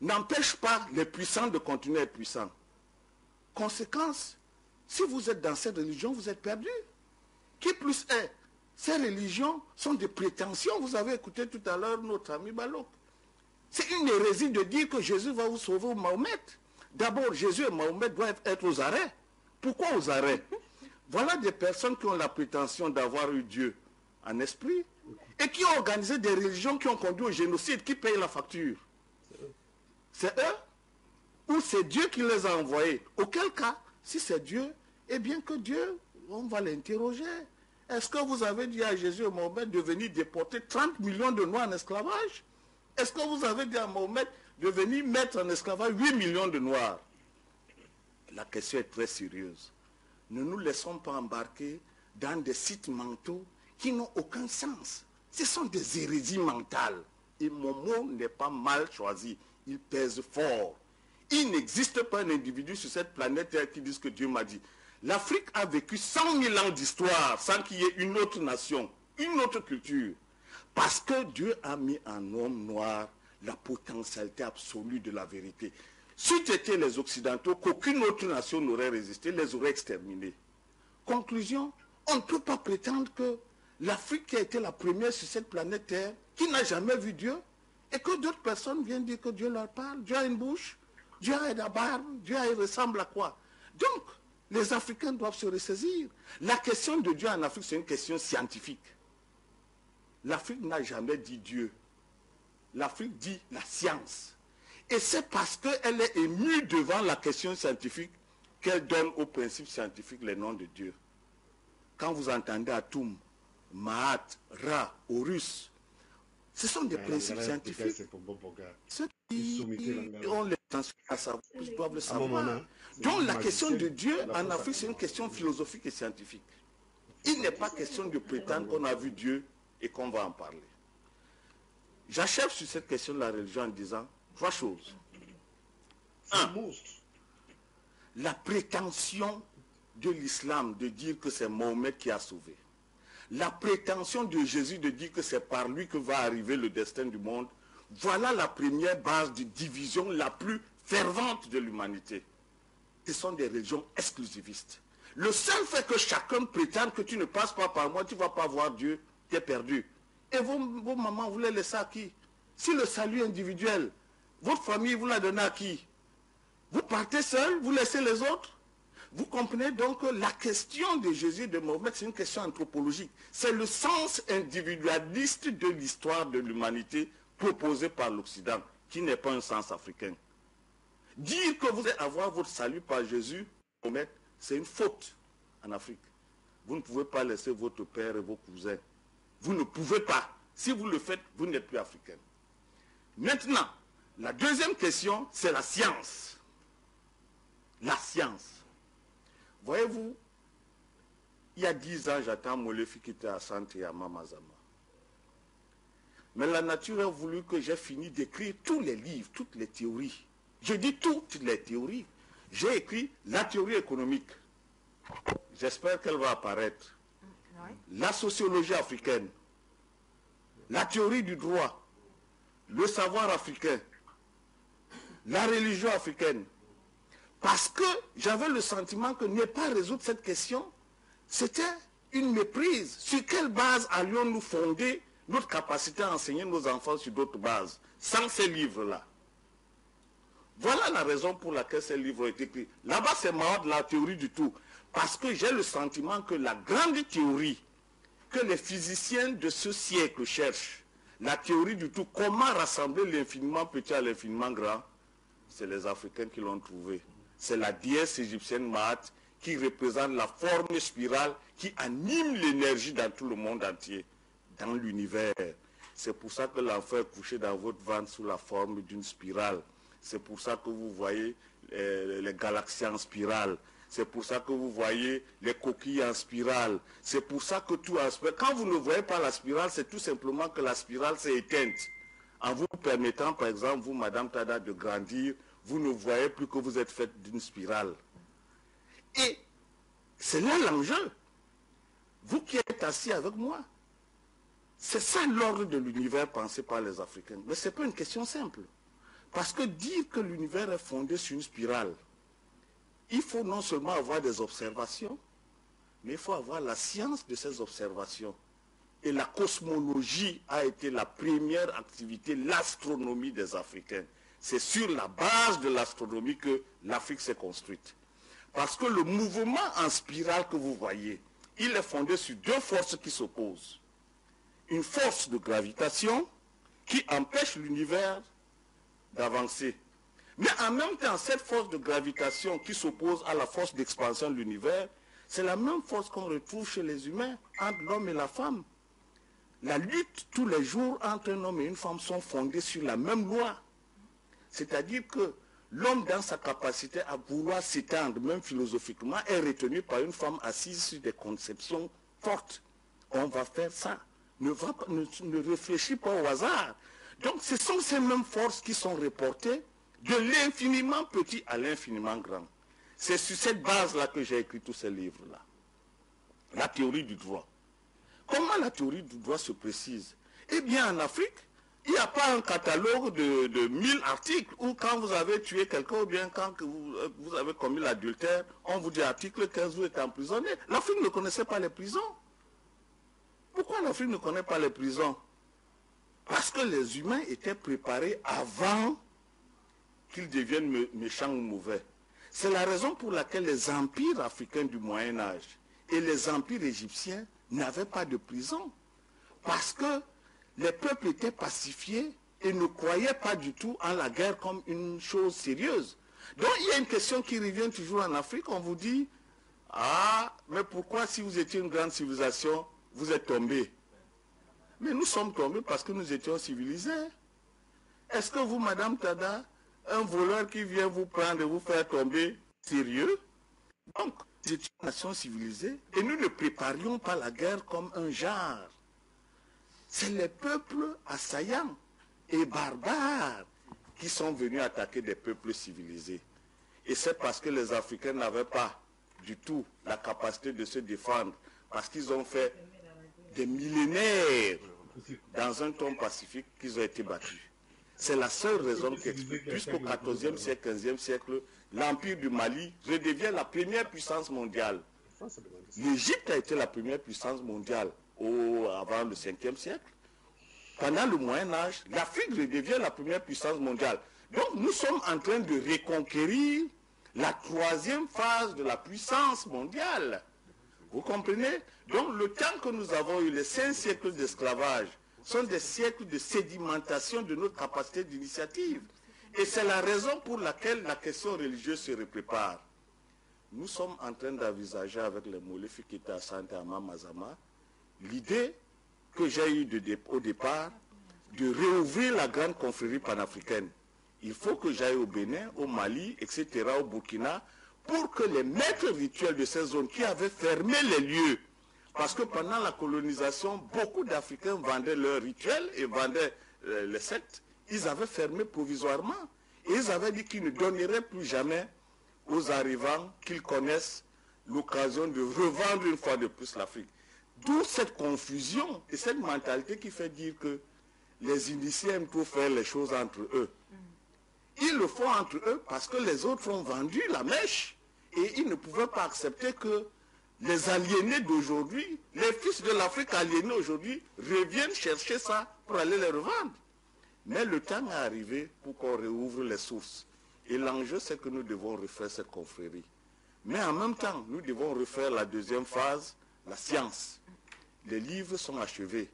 n'empêche pas les puissants de continuer à être puissants. Conséquence, si vous êtes dans cette religion, vous êtes perdu. Qui plus est, ces religions sont des prétentions. Vous avez écouté tout à l'heure notre ami Balok. C'est une hérésie de dire que Jésus va vous sauver ou Mahomet. D'abord, Jésus et Mahomet doivent être aux arrêts. Pourquoi aux arrêts? Voilà des personnes qui ont la prétention d'avoir eu Dieu en esprit et qui ont organisé des religions qui ont conduit au génocide, qui payent la facture. C'est eux ou c'est Dieu qui les a envoyés? Auquel cas, si c'est Dieu, eh bien que Dieu, on va l'interroger. Est-ce que vous avez dit à Jésus et Mohamed de venir déporter 30 millions de Noirs en esclavage? Est-ce que vous avez dit à Mohamed de venir mettre en esclavage 8 millions de Noirs? La question est très sérieuse. Ne nous laissons pas embarquer dans des sites mentaux qui n'ont aucun sens. Ce sont des hérésies mentales. Et mon mot n'est pas mal choisi. Il pèse fort. Il n'existe pas un individu sur cette planète Terre qui dise que Dieu m'a dit. L'Afrique a vécu 100 000 ans d'histoire sans qu'il y ait une autre nation, une autre culture. Parce que Dieu a mis en homme noir la potentialité absolue de la vérité. Si c'était les Occidentaux, qu'aucune autre nation n'aurait résisté, les aurait exterminés. Conclusion, on ne peut pas prétendre que l'Afrique qui a été la première sur cette planète Terre, qui n'a jamais vu Dieu, et que d'autres personnes viennent dire que Dieu leur parle, Dieu a une bouche, Dieu a la barbe, Dieu il ressemble à quoi? Donc, les Africains doivent se ressaisir. La question de Dieu en Afrique, c'est une question scientifique. L'Afrique n'a jamais dit Dieu. L'Afrique dit la science. Et c'est parce qu'elle est émue devant la question scientifique qu'elle donne aux principes scientifiques les noms de Dieu. Quand vous entendez Atum, Mahat, Ra, Horus, ce sont des principes scientifiques. Ceux qui ont l'intention à savoir, ils doivent le savoir. Donc la question de Dieu en Afrique, c'est une question philosophique et scientifique. Il n'est pas question de prétendre qu'on a vu Dieu et qu'on va en parler. J'achève sur cette question de la religion en disant 3 choses. 1. La prétention de l'islam de dire que c'est Mohamed qui a sauvé. La prétention de Jésus de dire que c'est par lui que va arriver le destin du monde. Voilà la première base de division la plus fervente de l'humanité. Ce sont des religions exclusivistes. Le seul fait que chacun prétende que tu ne passes pas par moi, tu ne vas pas voir Dieu, tu es perdu. Et vos mamans, vous les laissez à qui? Si le salut individuel, votre famille, vous la donnez à qui? Vous partez seul, vous laissez les autres? Vous comprenez donc que la question de Jésus et de Mohamed, c'est une question anthropologique. C'est le sens individualiste de l'histoire de l'humanité proposé par l'Occident, qui n'est pas un sens africain. Dire que vous allez avoir votre salut par Jésus, Mohamed, c'est une faute en Afrique. Vous ne pouvez pas laisser votre père et vos cousins. Vous ne pouvez pas. Si vous le faites, vous n'êtes plus africain. Maintenant, la deuxième question, c'est la science. La science. Voyez-vous, il y a 10 ans, j'attends Molefi qui était à Santé à Mamazama. Mais la nature a voulu que j'ai fini d'écrire tous les livres, toutes les théories. Je dis toutes les théories. J'ai écrit la théorie économique. J'espère qu'elle va apparaître. La sociologie africaine. La théorie du droit. Le savoir africain. La religion africaine. Parce que j'avais le sentiment que ne pas résoudre cette question, c'était une méprise. Sur quelle base allions-nous fonder notre capacité à enseigner nos enfants sur d'autres bases, sans ces livres-là? Voilà la raison pour laquelle ces livres ont été écrits. Là-bas, c'est marrant de la théorie du tout. Parce que j'ai le sentiment que la grande théorie que les physiciens de ce siècle cherchent, la théorie du tout, comment rassembler l'infiniment petit à l'infiniment grand, c'est les Africains qui l'ont trouvé. C'est la déesse égyptienne Maat qui représente la forme spirale qui anime l'énergie dans tout le monde entier, dans l'univers. C'est pour ça que l'enfant est couché dans votre ventre sous la forme d'une spirale. C'est pour ça que vous voyez les galaxies en spirale. C'est pour ça que vous voyez les coquilles en spirale. C'est pour ça que tout en spirale. Quand vous ne voyez pas la spirale, c'est tout simplement que la spirale s'est éteinte. En vous permettant, par exemple, vous, Madame Tada, de grandir, vous ne voyez plus que vous êtes faite d'une spirale. Et c'est là l'enjeu. Vous qui êtes assis avec moi, c'est ça l'ordre de l'univers pensé par les Africains. Mais ce n'est pas une question simple. Parce que dire que l'univers est fondé sur une spirale, il faut non seulement avoir des observations, mais il faut avoir la science de ces observations. Et la cosmologie a été la première activité, l'astronomie des Africains. C'est sur la base de l'astronomie que l'Afrique s'est construite. Parce que le mouvement en spirale que vous voyez, il est fondé sur deux forces qui s'opposent. Une force de gravitation qui empêche l'univers d'avancer. Mais en même temps, cette force de gravitation qui s'oppose à la force d'expansion de l'univers, c'est la même force qu'on retrouve chez les humains, entre l'homme et la femme. La lutte tous les jours entre un homme et une femme sont fondées sur la même loi. C'est-à-dire que l'homme, dans sa capacité à vouloir s'étendre, même philosophiquement, est retenu par une femme assise sur des conceptions fortes. On va faire ça. Ne réfléchis pas au hasard. Donc ce sont ces mêmes forces qui sont reportées de l'infiniment petit à l'infiniment grand. C'est sur cette base-là que j'ai écrit tous ces livres-là. La théorie du droit. Comment la théorie du droit se précise? Eh bien, en Afrique, il n'y a pas un catalogue de 1000 articles où quand vous avez tué quelqu'un ou bien quand vous avez commis l'adultère, on vous dit article 15, vous êtes emprisonné. L'Afrique ne connaissait pas les prisons. Pourquoi l'Afrique ne connaît pas les prisons? Parce que les humains étaient préparés avant qu'ils deviennent méchants ou mauvais. C'est la raison pour laquelle les empires africains du Moyen-Âge et les empires égyptiens n'avaient pas de prison. Parce que les peuples étaient pacifiés et ne croyaient pas du tout en la guerre comme une chose sérieuse. Donc il y a une question qui revient toujours en Afrique, on vous dit, ah, mais pourquoi si vous étiez une grande civilisation, vous êtes tombés? Mais nous sommes tombés parce que nous étions civilisés. Est-ce que vous, Madame Tada, un voleur qui vient vous prendre et vous faire tomber, sérieux? Donc, nous étions une nation civilisée et nous ne préparions pas la guerre comme un genre. C'est les peuples assaillants et barbares qui sont venus attaquer des peuples civilisés. Et c'est parce que les Africains n'avaient pas du tout la capacité de se défendre, parce qu'ils ont fait des millénaires dans un ton pacifique qu'ils ont été battus. C'est la seule raison qui explique, puisqu'au XIVe siècle, XVe siècle, l'Empire du Mali redevient la première puissance mondiale. L'Égypte a été la première puissance mondiale avant le 5e siècle. Pendant le Moyen-Âge, l'Afrique redevient la première puissance mondiale. Donc nous sommes en train de reconquérir la troisième phase de la puissance mondiale. Vous comprenez? Donc le temps que nous avons eu, les 5 siècles d'esclavage, sont des siècles de sédimentation de notre capacité d'initiative. Et c'est la raison pour laquelle la question religieuse se prépare. Nous sommes en train d'envisager avec les Molefi qui étaient à Santa Mazama l'idée que j'ai eue au départ de réouvrir la grande confrérie panafricaine. Il faut que j'aille au Bénin, au Mali, etc., au Burkina, pour que les maîtres rituels de ces zones qui avaient fermé les lieux, parce que pendant la colonisation, beaucoup d'Africains vendaient leurs rituels et vendaient les sectes, ils avaient fermé provisoirement. Et ils avaient dit qu'ils ne donneraient plus jamais aux arrivants qu'ils connaissent l'occasion de revendre une fois de plus l'Afrique. D'où cette confusion et cette mentalité qui fait dire que les initiés aiment trop faire les choses entre eux. Ils le font entre eux parce que les autres ont vendu la mèche et ils ne pouvaient pas accepter que les aliénés d'aujourd'hui, les fils de l'Afrique aliénés aujourd'hui, reviennent chercher ça pour aller les revendre. Mais le temps est arrivé pour qu'on réouvre les sources. Et l'enjeu, c'est que nous devons refaire cette confrérie. Mais en même temps, nous devons refaire la deuxième phase, la science. Les livres sont achevés.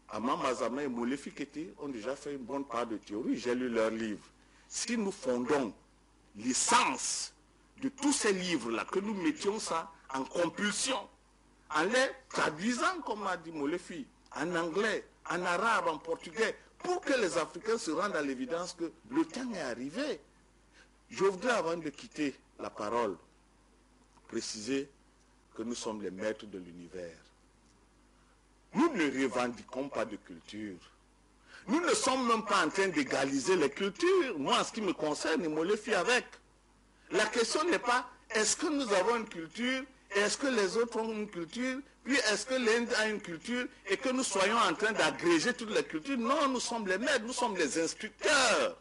Ama Mazama et Molefi Kete ont déjà fait une bonne part de théorie. J'ai lu leurs livres. Si nous fondons l'essence de tous ces livres-là, que nous mettions ça en compulsion, en les traduisant, comme a dit Molefi, en anglais, en arabe, en portugais, pour que les Africains se rendent à l'évidence que le temps est arrivé. Je voudrais, avant de quitter la parole, préciser que nous sommes les maîtres de l'univers. Nous ne revendiquons pas de culture. Nous ne sommes même pas en train d'égaliser les cultures. Moi, en ce qui me concerne, je me le fais avec. La question n'est pas est-ce que nous avons une culture, est-ce que les autres ont une culture, puis est-ce que l'Inde a une culture, et que nous soyons en train d'agréger toutes les cultures. Non, nous sommes les maîtres, nous sommes les instructeurs.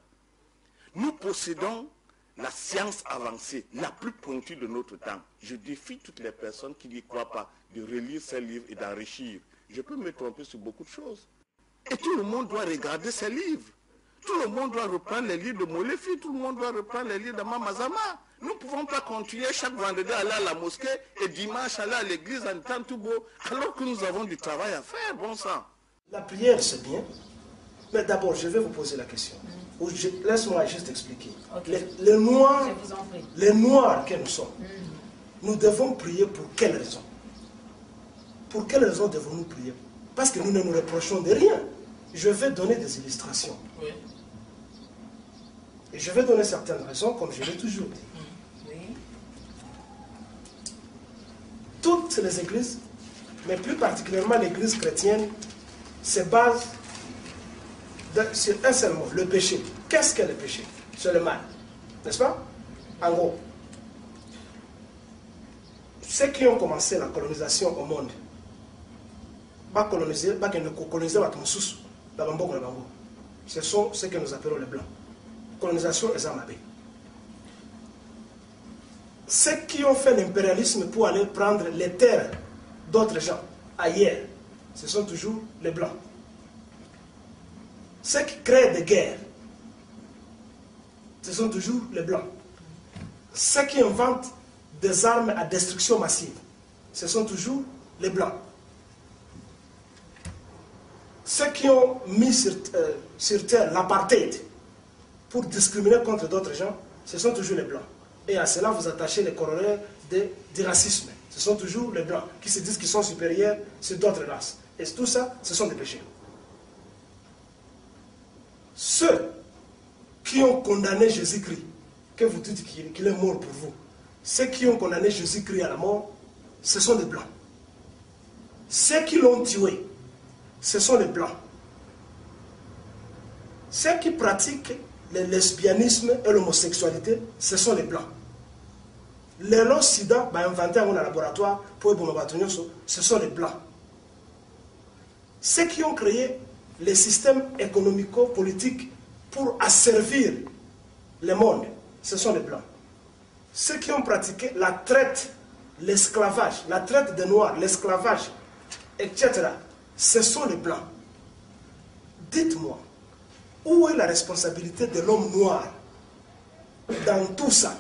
Nous possédons la science avancée, la plus pointue de notre temps. Je défie toutes les personnes qui n'y croient pas de relire ces livres et d'enrichir. Je peux me tromper sur beaucoup de choses. Et tout le monde doit regarder ces livres. Tout le monde doit reprendre les livres de Molefi, tout le monde doit reprendre les livres de Mamazama. Nous ne pouvons pas continuer chaque vendredi à aller à la mosquée et dimanche aller à l'église en étant tout beau, alors que nous avons du travail à faire, bon sang. La prière, c'est bien, mais d'abord, je vais vous poser la question. Laisse-moi juste expliquer. Okay. Les noirs que nous sommes, nous devons prier pour quelle raison? Pour quelle raison devons-nous prier? Parce que nous ne nous reprochons de rien. Je vais donner des illustrations. Oui. Et je vais donner certaines raisons, comme je l'ai toujours dit. Oui. Toutes les églises, mais plus particulièrement l'église chrétienne, se basent sur un seul mot, le péché. Qu'est-ce que le péché? C'est le mal. N'est-ce pas? En gros, ceux qui ont commencé la colonisation au monde, ce sont ceux que nous appelons les Blancs. Colonisation et Zamabé. Ceux qui ont fait l'impérialisme pour aller prendre les terres d'autres gens ailleurs, ce sont toujours les Blancs. Ceux qui créent des guerres, ce sont toujours les Blancs. Ceux qui inventent des armes à destruction massive, ce sont toujours les Blancs. Ceux qui ont mis sur terre l'apartheid pour discriminer contre d'autres gens, ce sont toujours les Blancs. Et à cela, vous attachez les corollaires du racisme. Ce sont toujours les Blancs qui se disent qu'ils sont supérieurs sur d'autres races. Et tout ça, ce sont des péchés. Ceux qui ont condamné Jésus-Christ, que vous dites qu'il est mort pour vous, ceux qui ont condamné Jésus-Christ à la mort, ce sont des Blancs. Ceux qui l'ont tué, ce sont les Blancs. Ceux qui pratiquent le lesbianisme et l'homosexualité, ce sont les Blancs. Les lois sida, inventés dans un laboratoire pour ce sont les Blancs. Ceux qui ont créé les systèmes économico-politiques pour asservir le monde, ce sont les Blancs. Ceux qui ont pratiqué la traite, l'esclavage, la traite des Noirs, l'esclavage, etc., ce sont les Blancs. Dites-moi, où est la responsabilité de l'homme noir dans tout ça,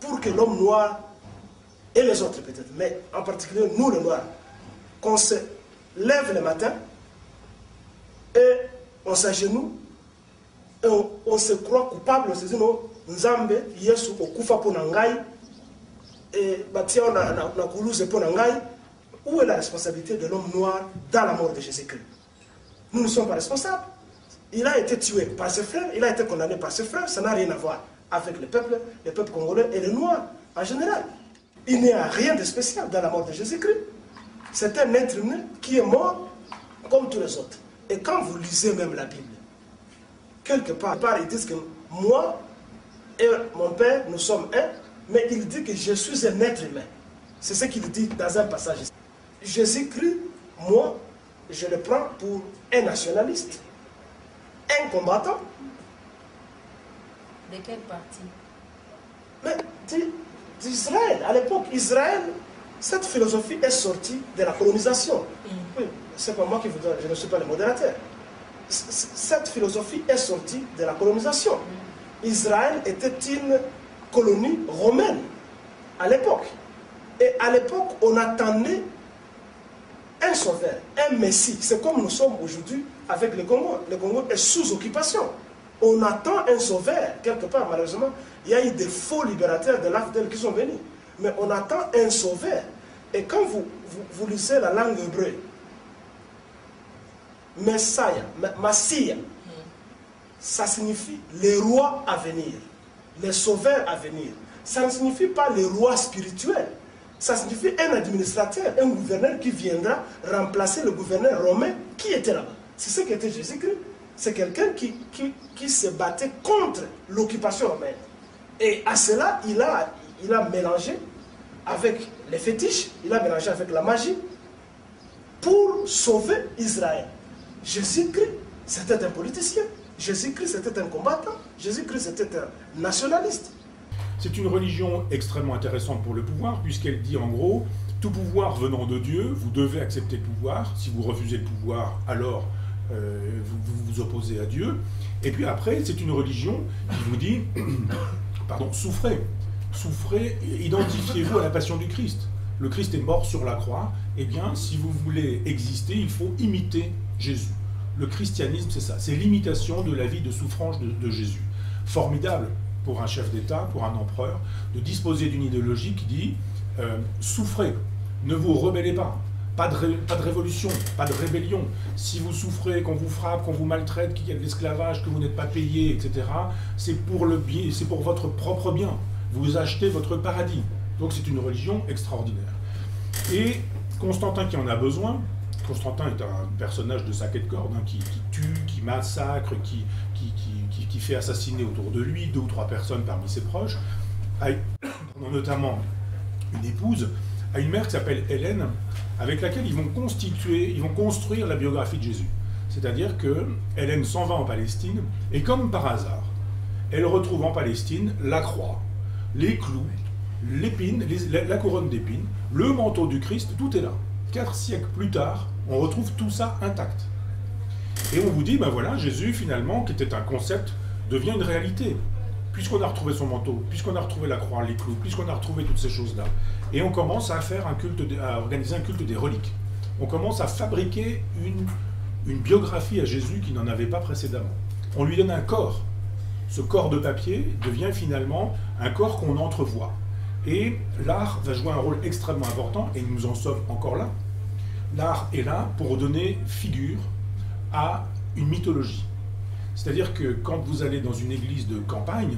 pour que l'homme noir, et les autres peut-être, mais en particulier nous les Noirs, qu'on se lève le matin et on s'agenouille et on se croit coupable, on se dit non, Nzambe, Yesu, okufa pour nangai, et batia na kuluze pour nangai. Où est la responsabilité de l'homme noir dans la mort de Jésus-Christ? Nous ne sommes pas responsables. Il a été tué par ses frères, il a été condamné par ses frères, ça n'a rien à voir avec le peuple congolais et les Noirs en général. Il n'y a rien de spécial dans la mort de Jésus-Christ. C'est un être humain qui est mort comme tous les autres. Et quand vous lisez même la Bible, quelque part ils disent que moi et mon père, nous sommes un, mais il dit que je suis un être humain. C'est ce qu'il dit dans un passage. Jésus-Christ, moi, je le prends pour un nationaliste, un combattant. De quelle partie? Mais d'Israël. À l'époque, Israël, cette philosophie est sortie de la colonisation. Oui, c'est pas moi qui vous donne, je ne suis pas le modérateur. Cette philosophie est sortie de la colonisation. Israël était une colonie romaine à l'époque. Et à l'époque, on attendait un sauveur, un messie. C'est comme nous sommes aujourd'hui avec le Congo. Le Congo est sous occupation. On attend un sauveur, quelque part, malheureusement. Il y a eu des faux libérateurs de l'Afdel qui sont venus. Mais on attend un sauveur. Et quand vous lisez la langue hébreu, Messiah, Massia, ça signifie les rois à venir, les sauveurs à venir. Ça ne signifie pas les rois spirituels. Ça signifie un administrateur, un gouverneur qui viendra remplacer le gouverneur romain qui était là-bas. C'est ce qu'était Jésus-Christ. C'est quelqu'un qui se battait contre l'occupation romaine. Et à cela, il a mélangé avec les fétiches, il a mélangé avec la magie pour sauver Israël. Jésus-Christ, c'était un politicien. Jésus-Christ, c'était un combattant. Jésus-Christ, c'était un nationaliste. C'est une religion extrêmement intéressante pour le pouvoir, puisqu'elle dit en gros, tout pouvoir venant de Dieu, vous devez accepter le pouvoir. Si vous refusez le pouvoir, alors vous opposez à Dieu. Et puis après, c'est une religion qui vous dit, pardon, souffrez, identifiez-vous à la passion du Christ. Le Christ est mort sur la croix, eh bien, si vous voulez exister, il faut imiter Jésus. Le christianisme, c'est ça, c'est l'imitation de la vie de souffrance de Jésus. Formidable pour un chef d'État, pour un empereur, de disposer d'une idéologie qui dit souffrez, ne vous rebellez pas, pas de révolution, pas de rébellion. Si vous souffrez, qu'on vous frappe, qu'on vous maltraite, qu'il y a de l'esclavage, que vous n'êtes pas payé, etc., c'est pour le bien, c'est pour votre propre bien. Vous achetez votre paradis. Donc c'est une religion extraordinaire. Et Constantin qui en a besoin, Constantin est un personnage de sac et de corde, hein, qui tue, qui massacre, qui fait assassiner autour de lui 2 ou 3 personnes parmi ses proches, notamment une épouse, a une mère qui s'appelle Hélène, avec laquelle ils vont construire la biographie de Jésus. C'est-à-dire que Hélène s'en va en Palestine, et comme par hasard, elle retrouve en Palestine la croix, les clous, l'épine, la couronne d'épines, le manteau du Christ, tout est là. 4 siècles plus tard, on retrouve tout ça intact. Et on vous dit, ben voilà, Jésus, finalement, qui était un concept, devient une réalité. Puisqu'on a retrouvé son manteau, puisqu'on a retrouvé la croix, les clous, puisqu'on a retrouvé toutes ces choses-là. Et on commence à faire à organiser un culte des reliques. On commence à fabriquer une biographie à Jésus qui n'en avait pas précédemment. On lui donne un corps. Ce corps de papier devient finalement un corps qu'on entrevoit. Et l'art va jouer un rôle extrêmement important, et nous en sommes encore là. L'art est là pour donner figure à une mythologie. C'est-à-dire que quand vous allez dans une église de campagne,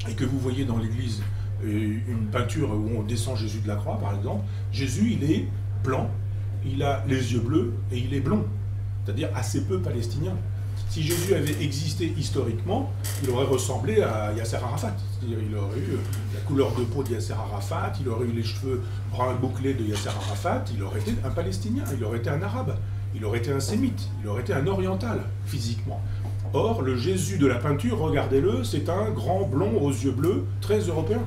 et que vous voyez dans l'église une peinture où on descend Jésus de la croix, par exemple, Jésus, il est blanc, il a les yeux bleus, et il est blond. C'est-à-dire assez peu palestinien. Si Jésus avait existé historiquement, il aurait ressemblé à Yasser Arafat. C'est-à-dire il aurait eu la couleur de peau de Yasser Arafat, il aurait eu les cheveux bruns bouclés de Yasser Arafat, il aurait été un Palestinien, il aurait été un Arabe, il aurait été un Sémite, il aurait été un Oriental, physiquement. Or, le Jésus de la peinture, regardez-le, c'est un grand blond aux yeux bleus, très européen.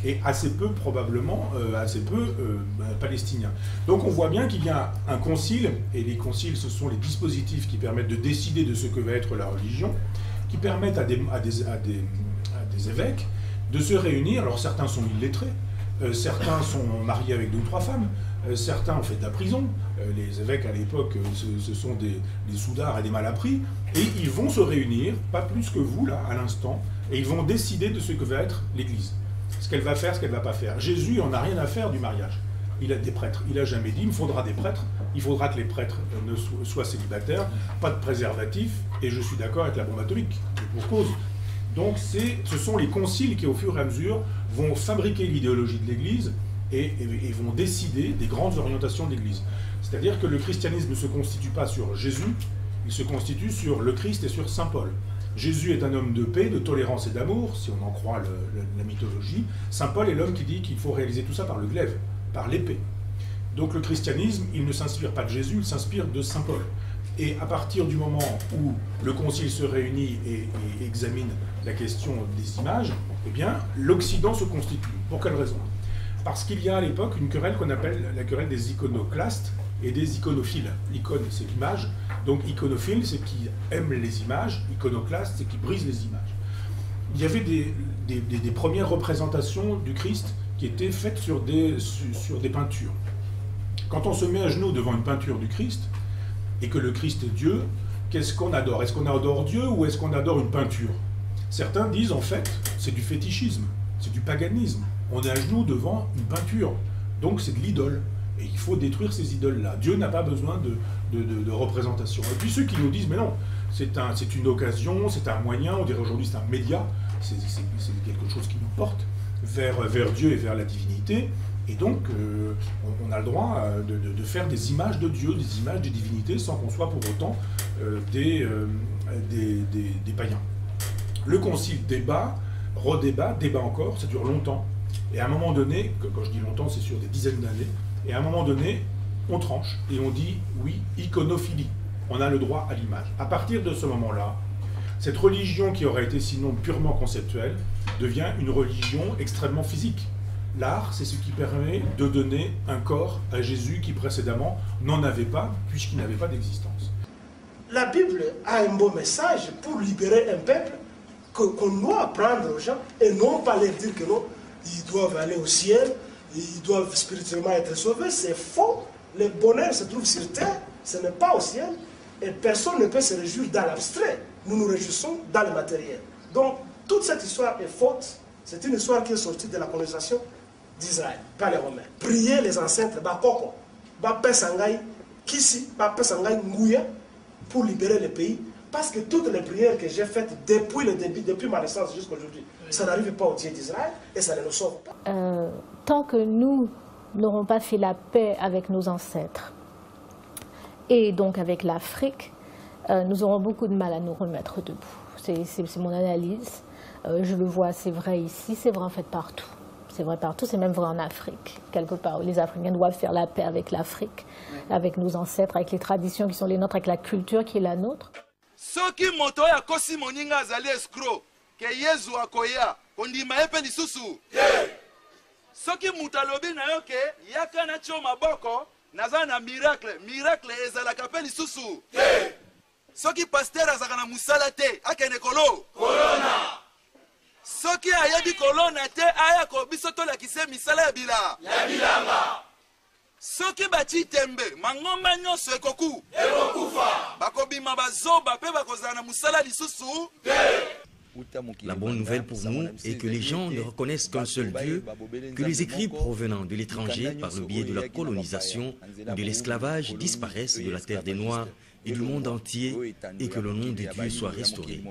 Et assez peu, probablement, palestinien. Donc on voit bien qu'il y a un concile, et les conciles, ce sont les dispositifs qui permettent de décider de ce que va être la religion, qui permettent à des évêques de se réunir. Alors certains sont illettrés, certains sont mariés avec 2 ou 3 femmes, certains ont fait de la prison. Les évêques à l'époque, ce sont des soudards et des malappris, et ils vont se réunir, pas plus que vous, là, à l'instant, et ils vont décider de ce que va être l'Église. Ce qu'elle va faire, ce qu'elle ne va pas faire. Jésus n'en a rien à faire du mariage. Il a des prêtres. Il n'a jamais dit, il me faudra des prêtres, il faudra que les prêtres soient célibataires, pas de préservatif, et je suis d'accord avec la bombe atomique, pour cause. Donc ce sont les conciles qui, au fur et à mesure, vont fabriquer l'idéologie de l'Église et vont décider des grandes orientations de l'Église. C'est-à-dire que le christianisme ne se constitue pas sur Jésus, il se constitue sur le Christ et sur Saint Paul. Jésus est un homme de paix, de tolérance et d'amour, si on en croit la mythologie. Saint Paul est l'homme qui dit qu'il faut réaliser tout ça par le glaive, par l'épée. Donc le christianisme, il ne s'inspire pas de Jésus, il s'inspire de Saint Paul. Et à partir du moment où le concile se réunit et examine la question des images, eh bien, l'Occident se constitue. Pour quelle raison? Parce qu'il y a à l'époque une querelle qu'on appelle la querelle des iconoclastes et des iconophiles. L'icône, c'est l'image. Donc iconophile, c'est qui aime les images. Iconoclaste, c'est qui brise les images. Il y avait des premières représentations du Christ qui étaient faites sur des peintures. Quand on se met à genoux devant une peinture du Christ, et que le Christ est Dieu, qu'est-ce qu'on adore? Est-ce qu'on adore Dieu ou est-ce qu'on adore une peinture? Certains disent en fait, c'est du fétichisme, c'est du paganisme. On est à genoux devant une peinture, donc c'est de l'idole. Et il faut détruire ces idoles-là. Dieu n'a pas besoin de représentation. Et puis ceux qui nous disent, mais non, c'est une occasion, c'est un moyen, on dirait aujourd'hui c'est un média, c'est quelque chose qui nous porte vers Dieu et vers la divinité. Et donc, on a le droit de faire des images de Dieu, des images des divinités, sans qu'on soit pour autant des païens. Le concile débat, redébat, débat encore, ça dure longtemps. Et à un moment donné, quand je dis longtemps, c'est sur des dizaines d'années, et à un moment donné, on tranche et on dit, oui, iconophilie, on a le droit à l'image. À partir de ce moment-là, cette religion qui aurait été sinon purement conceptuelle, devient une religion extrêmement physique. L'art, c'est ce qui permet de donner un corps à Jésus qui précédemment n'en avait pas, puisqu'il n'avait pas d'existence. la Bible a un beau message pour libérer un peuple qu'on doit apprendre aux gens et non pas leur dire que non, ils doivent aller au ciel, ils doivent spirituellement être sauvés. C'est faux. Le bonheur se trouve sur terre, ce n'est pas au ciel. Et personne ne peut se réjouir dans l'abstrait. Nous nous réjouissons dans le matériel. Donc, toute cette histoire est faute. C'est une histoire qui est sortie de la colonisation d'Israël par les Romains. Prier les ancêtres, Bakoko, Bapesangai, Kisi, Bapesangai, Ngouya, pour libérer le pays. Parce que toutes les prières que j'ai faites depuis le début, depuis ma naissance jusqu'à aujourd'hui, ça n'arrive pas au Dieu d'Israël et ça ne nous sauve pas. Tant que nous n'aurons pas fait la paix avec nos ancêtres et donc avec l'Afrique, nous aurons beaucoup de mal à nous remettre debout. C'est mon analyse. Je le vois, c'est vrai ici, c'est vrai en fait partout. C'est vrai partout, c'est même vrai en Afrique. Quelque part, les Africains doivent faire la paix avec l'Afrique, avec nos ancêtres, avec les traditions qui sont les nôtres, avec la culture qui est la nôtre. Soki moto ya kosi moninga azali escroc ke Yesu akoya kondima epe lisusu soki mutalobi na yo ke yaka na tio maboko naza na miracle ezalaka pe lisusu soki pasteur azaka na musala te akene kolo corona soki ayebi kolona te aya ko biso tolakise misala ya bilanga soki bati tembe mangomba nyonso ekokufa bakobima bazoba pe bakozala na musala lisusu. La bonne nouvelle pour nous est que les gens ne reconnaissent qu'un seul Dieu, que les écrits provenant de l'étranger par le biais de la colonisation ou de l'esclavage disparaissent de la terre des Noirs et du monde entier et que le nom de Dieu soit restauré.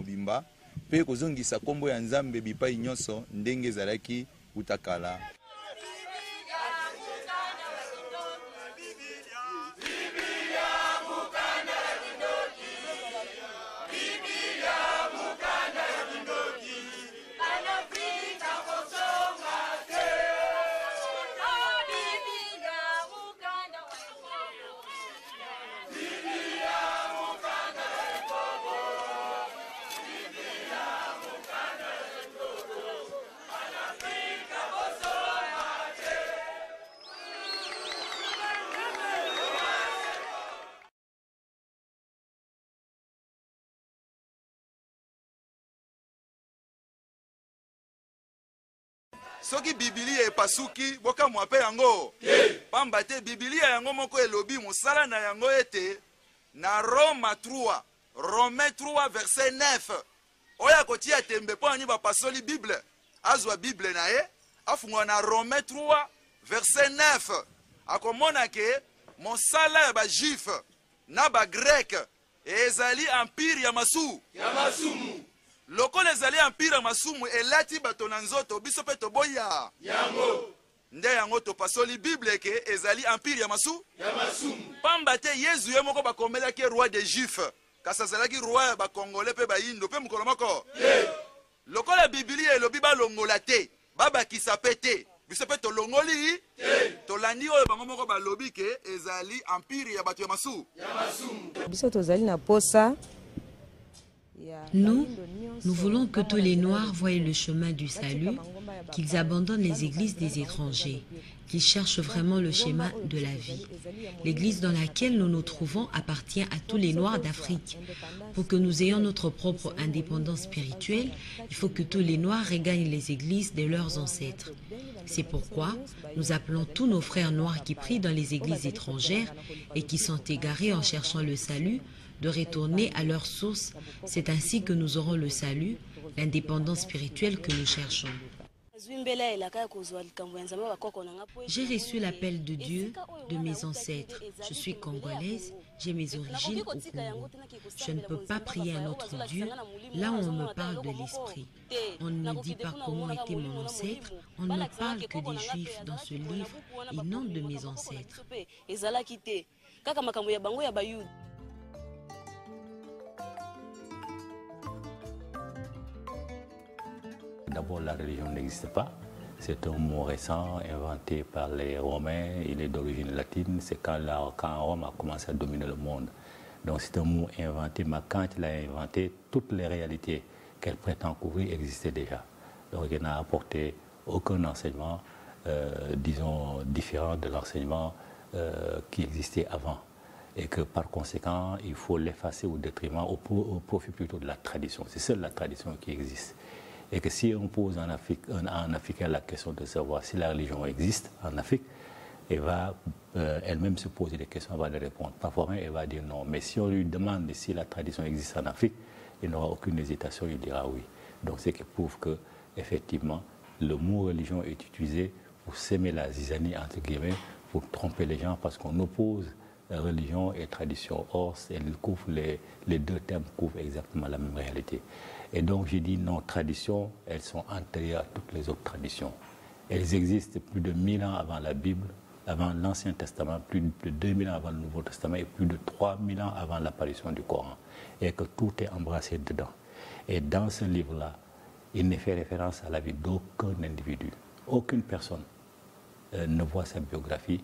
Soki Bibilia epasuki boka mwape yango pamba te Bibilia yango moko elobi musala na yango ete na Roma 3 Romains 3 verset 9 oya kotia tembe po ani bapasoli Bible azwa Bible na ye afungwa na Romains 3 verset 9 akomona ke mosala ya ba juif na ba grec ezali empire ya masumu loko ezali empire ya masumu elati bato na nzoto biso pe toboya yango nde yango topasoli Bible ke ezali empire ya masumu pamba te Yesu ye moko bakomelaki roi des juifs kasi azalaki roi ya bakongole pe bayindo pe mokolo moko lokola Biblia elobi balongola te babakisa pe te biso pe tolongoli tolandi oyo bango moko balobi ke ezali empire ya bato ya masumu biso tozali na posa. Nous voulons que tous les Noirs voient le chemin du salut, qu'ils abandonnent les églises des étrangers, qu'ils cherchent vraiment le chemin de la vie. L'église dans laquelle nous nous trouvons appartient à tous les Noirs d'Afrique. Pour que nous ayons notre propre indépendance spirituelle, il faut que tous les Noirs regagnent les églises de leurs ancêtres. C'est pourquoi nous appelons tous nos frères noirs qui prient dans les églises étrangères et qui sont égarés en cherchant le salut, de retourner à leur source. C'est ainsi que nous aurons le salut, l'indépendance spirituelle que nous cherchons. J'ai reçu l'appel de Dieu de mes ancêtres. Je suis congolaise, j'ai mes origines au Congo. Je ne peux pas prier un autre Dieu là où on me parle de l'esprit. On ne me dit pas comment était mon ancêtre, on ne parle que des Juifs dans ce livre et non de mes ancêtres. D'abord, la religion n'existe pas. C'est un mot récent inventé par les Romains. Il est d'origine latine. C'est quand Rome a commencé à dominer le monde. Donc c'est un mot inventé, mais quand il a inventé, toutes les réalités qu'elle prétend couvrir existaient déjà. Donc il n'a apporté aucun enseignement, disons, différent de l'enseignement qui existait avant. et que par conséquent, il faut l'effacer au détriment, au profit plutôt de la tradition. C'est seule la tradition qui existe. Et que si on pose en Africain la question de savoir si la religion existe en Afrique, elle va elle-même se poser des questions avant de répondre. Parfois même, elle va dire non. Mais si on lui demande si la tradition existe en Afrique, il n'aura aucune hésitation, il dira oui. Donc c'est qui prouve que, effectivement, le mot religion est utilisé pour s'aimer la zizanie, entre guillemets, pour tromper les gens, parce qu'on oppose religion et tradition. Or, les deux termes couvrent exactement la même réalité. Et donc, j'ai dit, nos traditions, elles sont antérieures à toutes les autres traditions. Elles existent plus de 1000 ans avant la Bible, avant l'Ancien Testament, plus de 2000 ans avant le Nouveau Testament et plus de 3000 ans avant l'apparition du Coran. Et que tout est embrassé dedans. Et dans ce livre-là, il ne fait référence à la vie d'aucun individu. Aucune personne ne voit sa biographie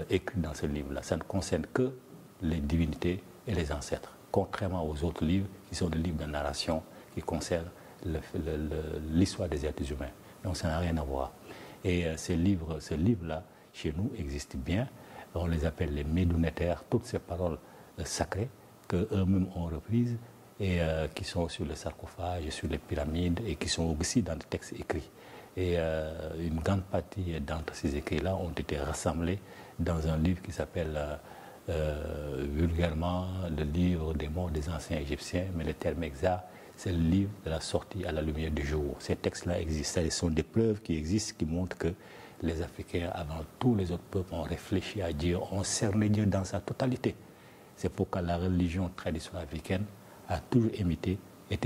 écrite dans ce livre-là. Ça ne concerne que les divinités et les ancêtres, contrairement aux autres livres qui sont des livres de narration qui concernent l'histoire des êtres humains. Donc ça n'a rien à voir. Et ce livre-là, chez nous, existe bien. On les appelle les médounétaires, toutes ces paroles sacrées qu'eux-mêmes ont reprises et qui sont sur les sarcophages, sur les pyramides et qui sont aussi dans des textes écrits. Et une grande partie d'entre ces écrits-là ont été rassemblés dans un livre qui s'appelle vulgairement le livre des morts des anciens Égyptiens, mais le terme exact, c'est le livre de la sortie à la lumière du jour. Ces textes-là existent, ce sont des preuves qui existent, qui montrent que les Africains, avant tous les autres peuples, ont réfléchi à Dieu, ont cerné Dieu dans sa totalité. C'est pourquoi la religion traditionnelle africaine a toujours été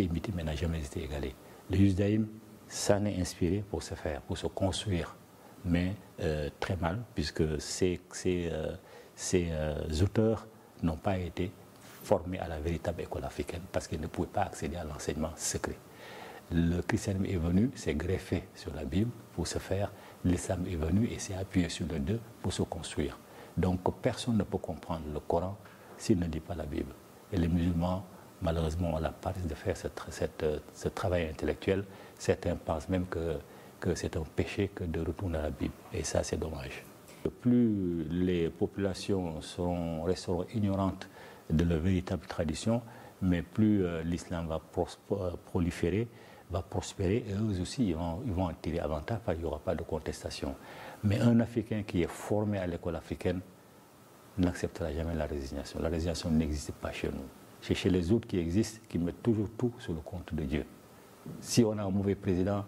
imitée, mais n'a jamais été égalée. Le judaïsme s'en est inspiré pour se faire, pour se construire, mais très mal, puisque ces auteurs n'ont pas été formés à la véritable école africaine, parce qu'ils ne pouvaient pas accéder à l'enseignement secret. Le christianisme est venu, s'est greffé sur la Bible pour se faire, l'islam est venu et s'est appuyé sur les deux pour se construire. Donc personne ne peut comprendre le Coran s'il ne dit pas la Bible. Et les musulmans, malheureusement, ont la paresse de faire ce travail intellectuel. Certains pensent même que c'est un péché que de retourner à la Bible. Et ça, c'est dommage. Plus les populations resteront ignorantes de leur véritable tradition, mais plus l'islam va proliférer, va prospérer, et eux aussi, ils vont en tirer avantage, parce qu'il n'y aura pas de contestation. Mais un Africain qui est formé à l'école africaine n'acceptera jamais la résignation. La résignation n'existe pas chez nous. C'est chez les autres qui existent, qui mettent toujours tout sur le compte de Dieu. Si on a un mauvais président,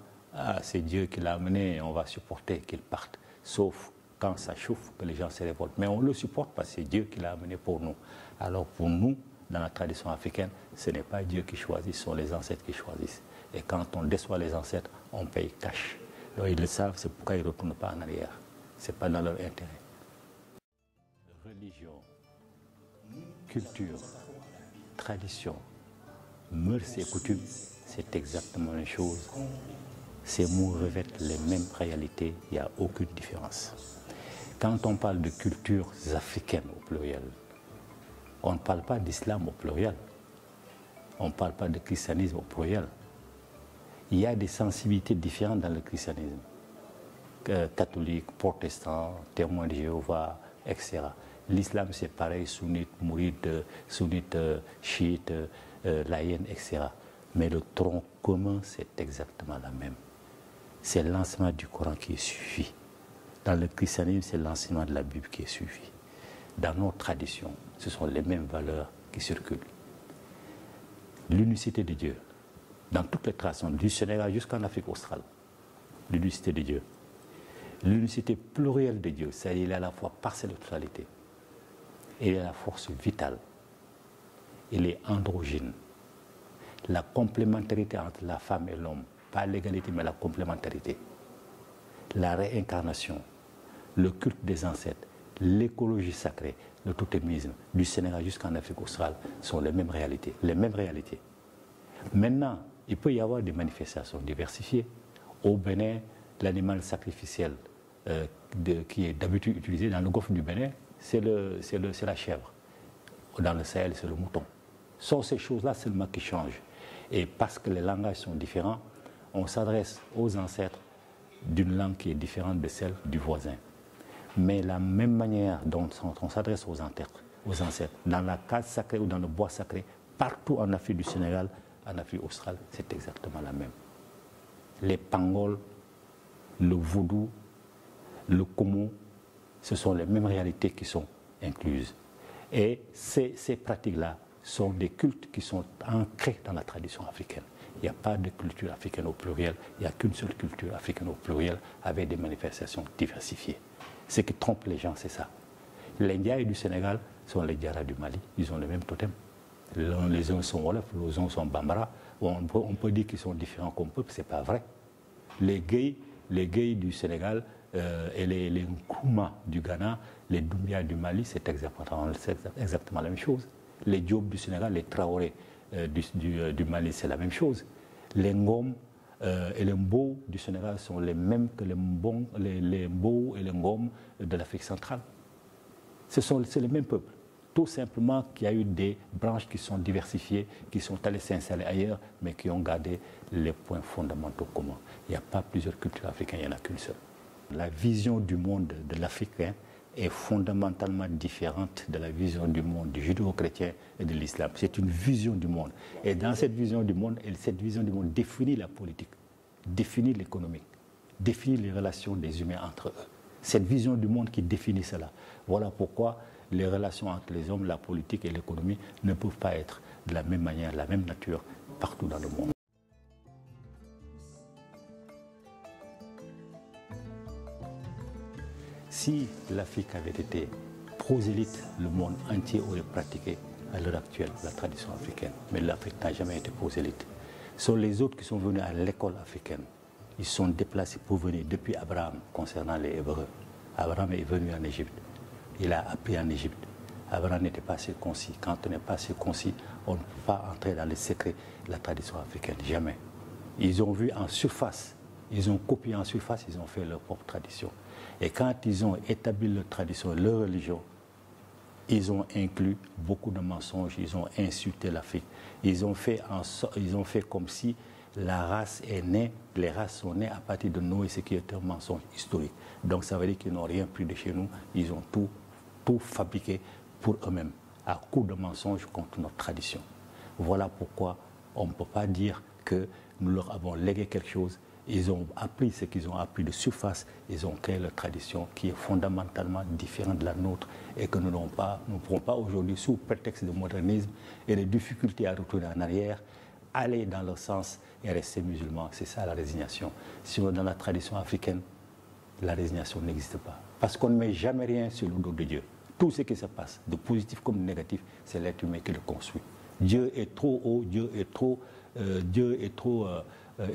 c'est Dieu qui l'a amené, on va supporter qu'il parte. Sauf quand ça chauffe, que les gens se révoltent. Mais on le supporte parce que c'est Dieu qui l'a amené pour nous. Alors pour nous, dans la tradition africaine, ce n'est pas Dieu qui choisit, ce sont les ancêtres qui choisissent. Et quand on déçoit les ancêtres, on paye cash. Donc ils le savent, c'est pourquoi ils ne retournent pas en arrière. Ce n'est pas dans leur intérêt. Religion, culture, tradition, mœurs et coutumes, c'est exactement la même chose. Ces mots revêtent les mêmes réalités, il n'y a aucune différence. Quand on parle de cultures africaines au pluriel, on ne parle pas d'islam au pluriel, on ne parle pas de christianisme au pluriel. Il y a des sensibilités différentes dans le christianisme. Catholique, protestant, témoin de Jéhovah, etc. L'islam, c'est pareil, sunnite, mouride, sunnite, chiite, laïenne, etc. Mais le tronc commun, c'est exactement la même. C'est l'enseignement du Coran qui est suivi. Dans le christianisme, c'est l'enseignement de la Bible qui est suivi. Dans nos traditions, ce sont les mêmes valeurs qui circulent. L'unicité de Dieu, dans toutes les traditions, du Sénégal jusqu'en Afrique australe, l'unicité de Dieu. L'unicité plurielle de Dieu, c'est-à-dire qu'il est à la fois partielle de totalité. Il est la force vitale. Il est androgyne. La complémentarité entre la femme et l'homme, pas l'égalité, mais la complémentarité. La réincarnation, le culte des ancêtres, l'écologie sacrée, le totémisme, du Sénégal jusqu'en Afrique australe, sont les mêmes réalités. Les mêmes réalités. Maintenant, il peut y avoir des manifestations diversifiées. Au Bénin, l'animal sacrificiel qui est d'habitude utilisé dans le golfe du Bénin, c'est la chèvre. Dans le Sahel, c'est le mouton. Ce sont ces choses-là seulement qui changent. Et parce que les langages sont différents, on s'adresse aux ancêtres d'une langue qui est différente de celle du voisin. Mais la même manière dont on s'adresse aux aux ancêtres. Dans la case sacrée ou dans le bois sacré, partout en Afrique du Sénégal, en Afrique australe, c'est exactement la même. Les pangols, le vaudou, le komo, ce sont les mêmes réalités qui sont incluses. Et ces pratiques-là sont des cultes qui sont ancrés dans la tradition africaine. Il n'y a pas de culture africaine au pluriel, il n'y a qu'une seule culture africaine au pluriel avec des manifestations diversifiées. Ce qui trompe les gens, c'est ça. Les Ndiaye du Sénégal sont les Diarra du Mali, ils ont le même totem. Les uns sont Wolof, les uns sont Bambara. On peut dire qu'ils sont différents comme peuple, ce n'est pas vrai. Les gays du Sénégal et les Nkrumah du Ghana, les Doumbia du Mali, c'est exactement la même chose. Les Diop du Sénégal, les Traoré du Mali, c'est la même chose. Les Ngom et les Mbo du Sénégal sont les mêmes que les Mbo et les Ngom de l'Afrique centrale. C'est les mêmes peuples. Tout simplement qu'il y a eu des branches qui sont diversifiées, qui sont allées s'installer ailleurs, mais qui ont gardé les points fondamentaux communs. Il n'y a pas plusieurs cultures africaines, il n'y en a qu'une seule. La vision du monde de l'Africain est fondamentalement différente de la vision du monde du judéo-chrétien et de l'islam. C'est une vision du monde. Et dans cette vision du monde, définit la politique, définit l'économie, définit les relations des humains entre eux. Cette vision du monde qui définit cela. Voilà pourquoi les relations entre les hommes, la politique et l'économie ne peuvent pas être de la même manière, de la même nature partout dans le monde. Si l'Afrique avait été prosélyte, le monde entier aurait pratiqué à l'heure actuelle la tradition africaine. Mais l'Afrique n'a jamais été prosélyte. Ce sont les autres qui sont venus à l'école africaine. Ils sont déplacés pour venir depuis Abraham concernant les Hébreux. Abraham est venu en Égypte. Il a appris en Égypte. Abraham n'était pas circoncis. Quand on n'est pas circoncis, on ne peut pas entrer dans les secrets de la tradition africaine. Jamais. Ils ont vu en surface, ils ont copié en surface, ils ont fait leur propre tradition. Et quand ils ont établi leur tradition, leur religion, ils ont inclus beaucoup de mensonges, ils ont insulté l'Afrique. Ils ont fait comme si la race est née, les races sont nées à partir de Noé, ce qui est un mensonge historique. Donc ça veut dire qu'ils n'ont rien pris de chez nous, ils ont tout fabriqué pour eux-mêmes, à coup de mensonges contre notre tradition. Voilà pourquoi on ne peut pas dire que nous leur avons légué quelque chose. Ils ont appris ce qu'ils ont appris de surface, ils ont créé leur tradition qui est fondamentalement différente de la nôtre et que nous ne pourrons pas aujourd'hui, sous prétexte de modernisme et de difficultés à retourner en arrière, aller dans leur sens et rester musulmans. C'est ça la résignation. Sinon, dans la tradition africaine, la résignation n'existe pas. Parce qu'on ne met jamais rien sur le dos de Dieu. Tout ce qui se passe, de positif comme de négatif, c'est l'être humain qui le construit. Dieu est trop haut, Dieu est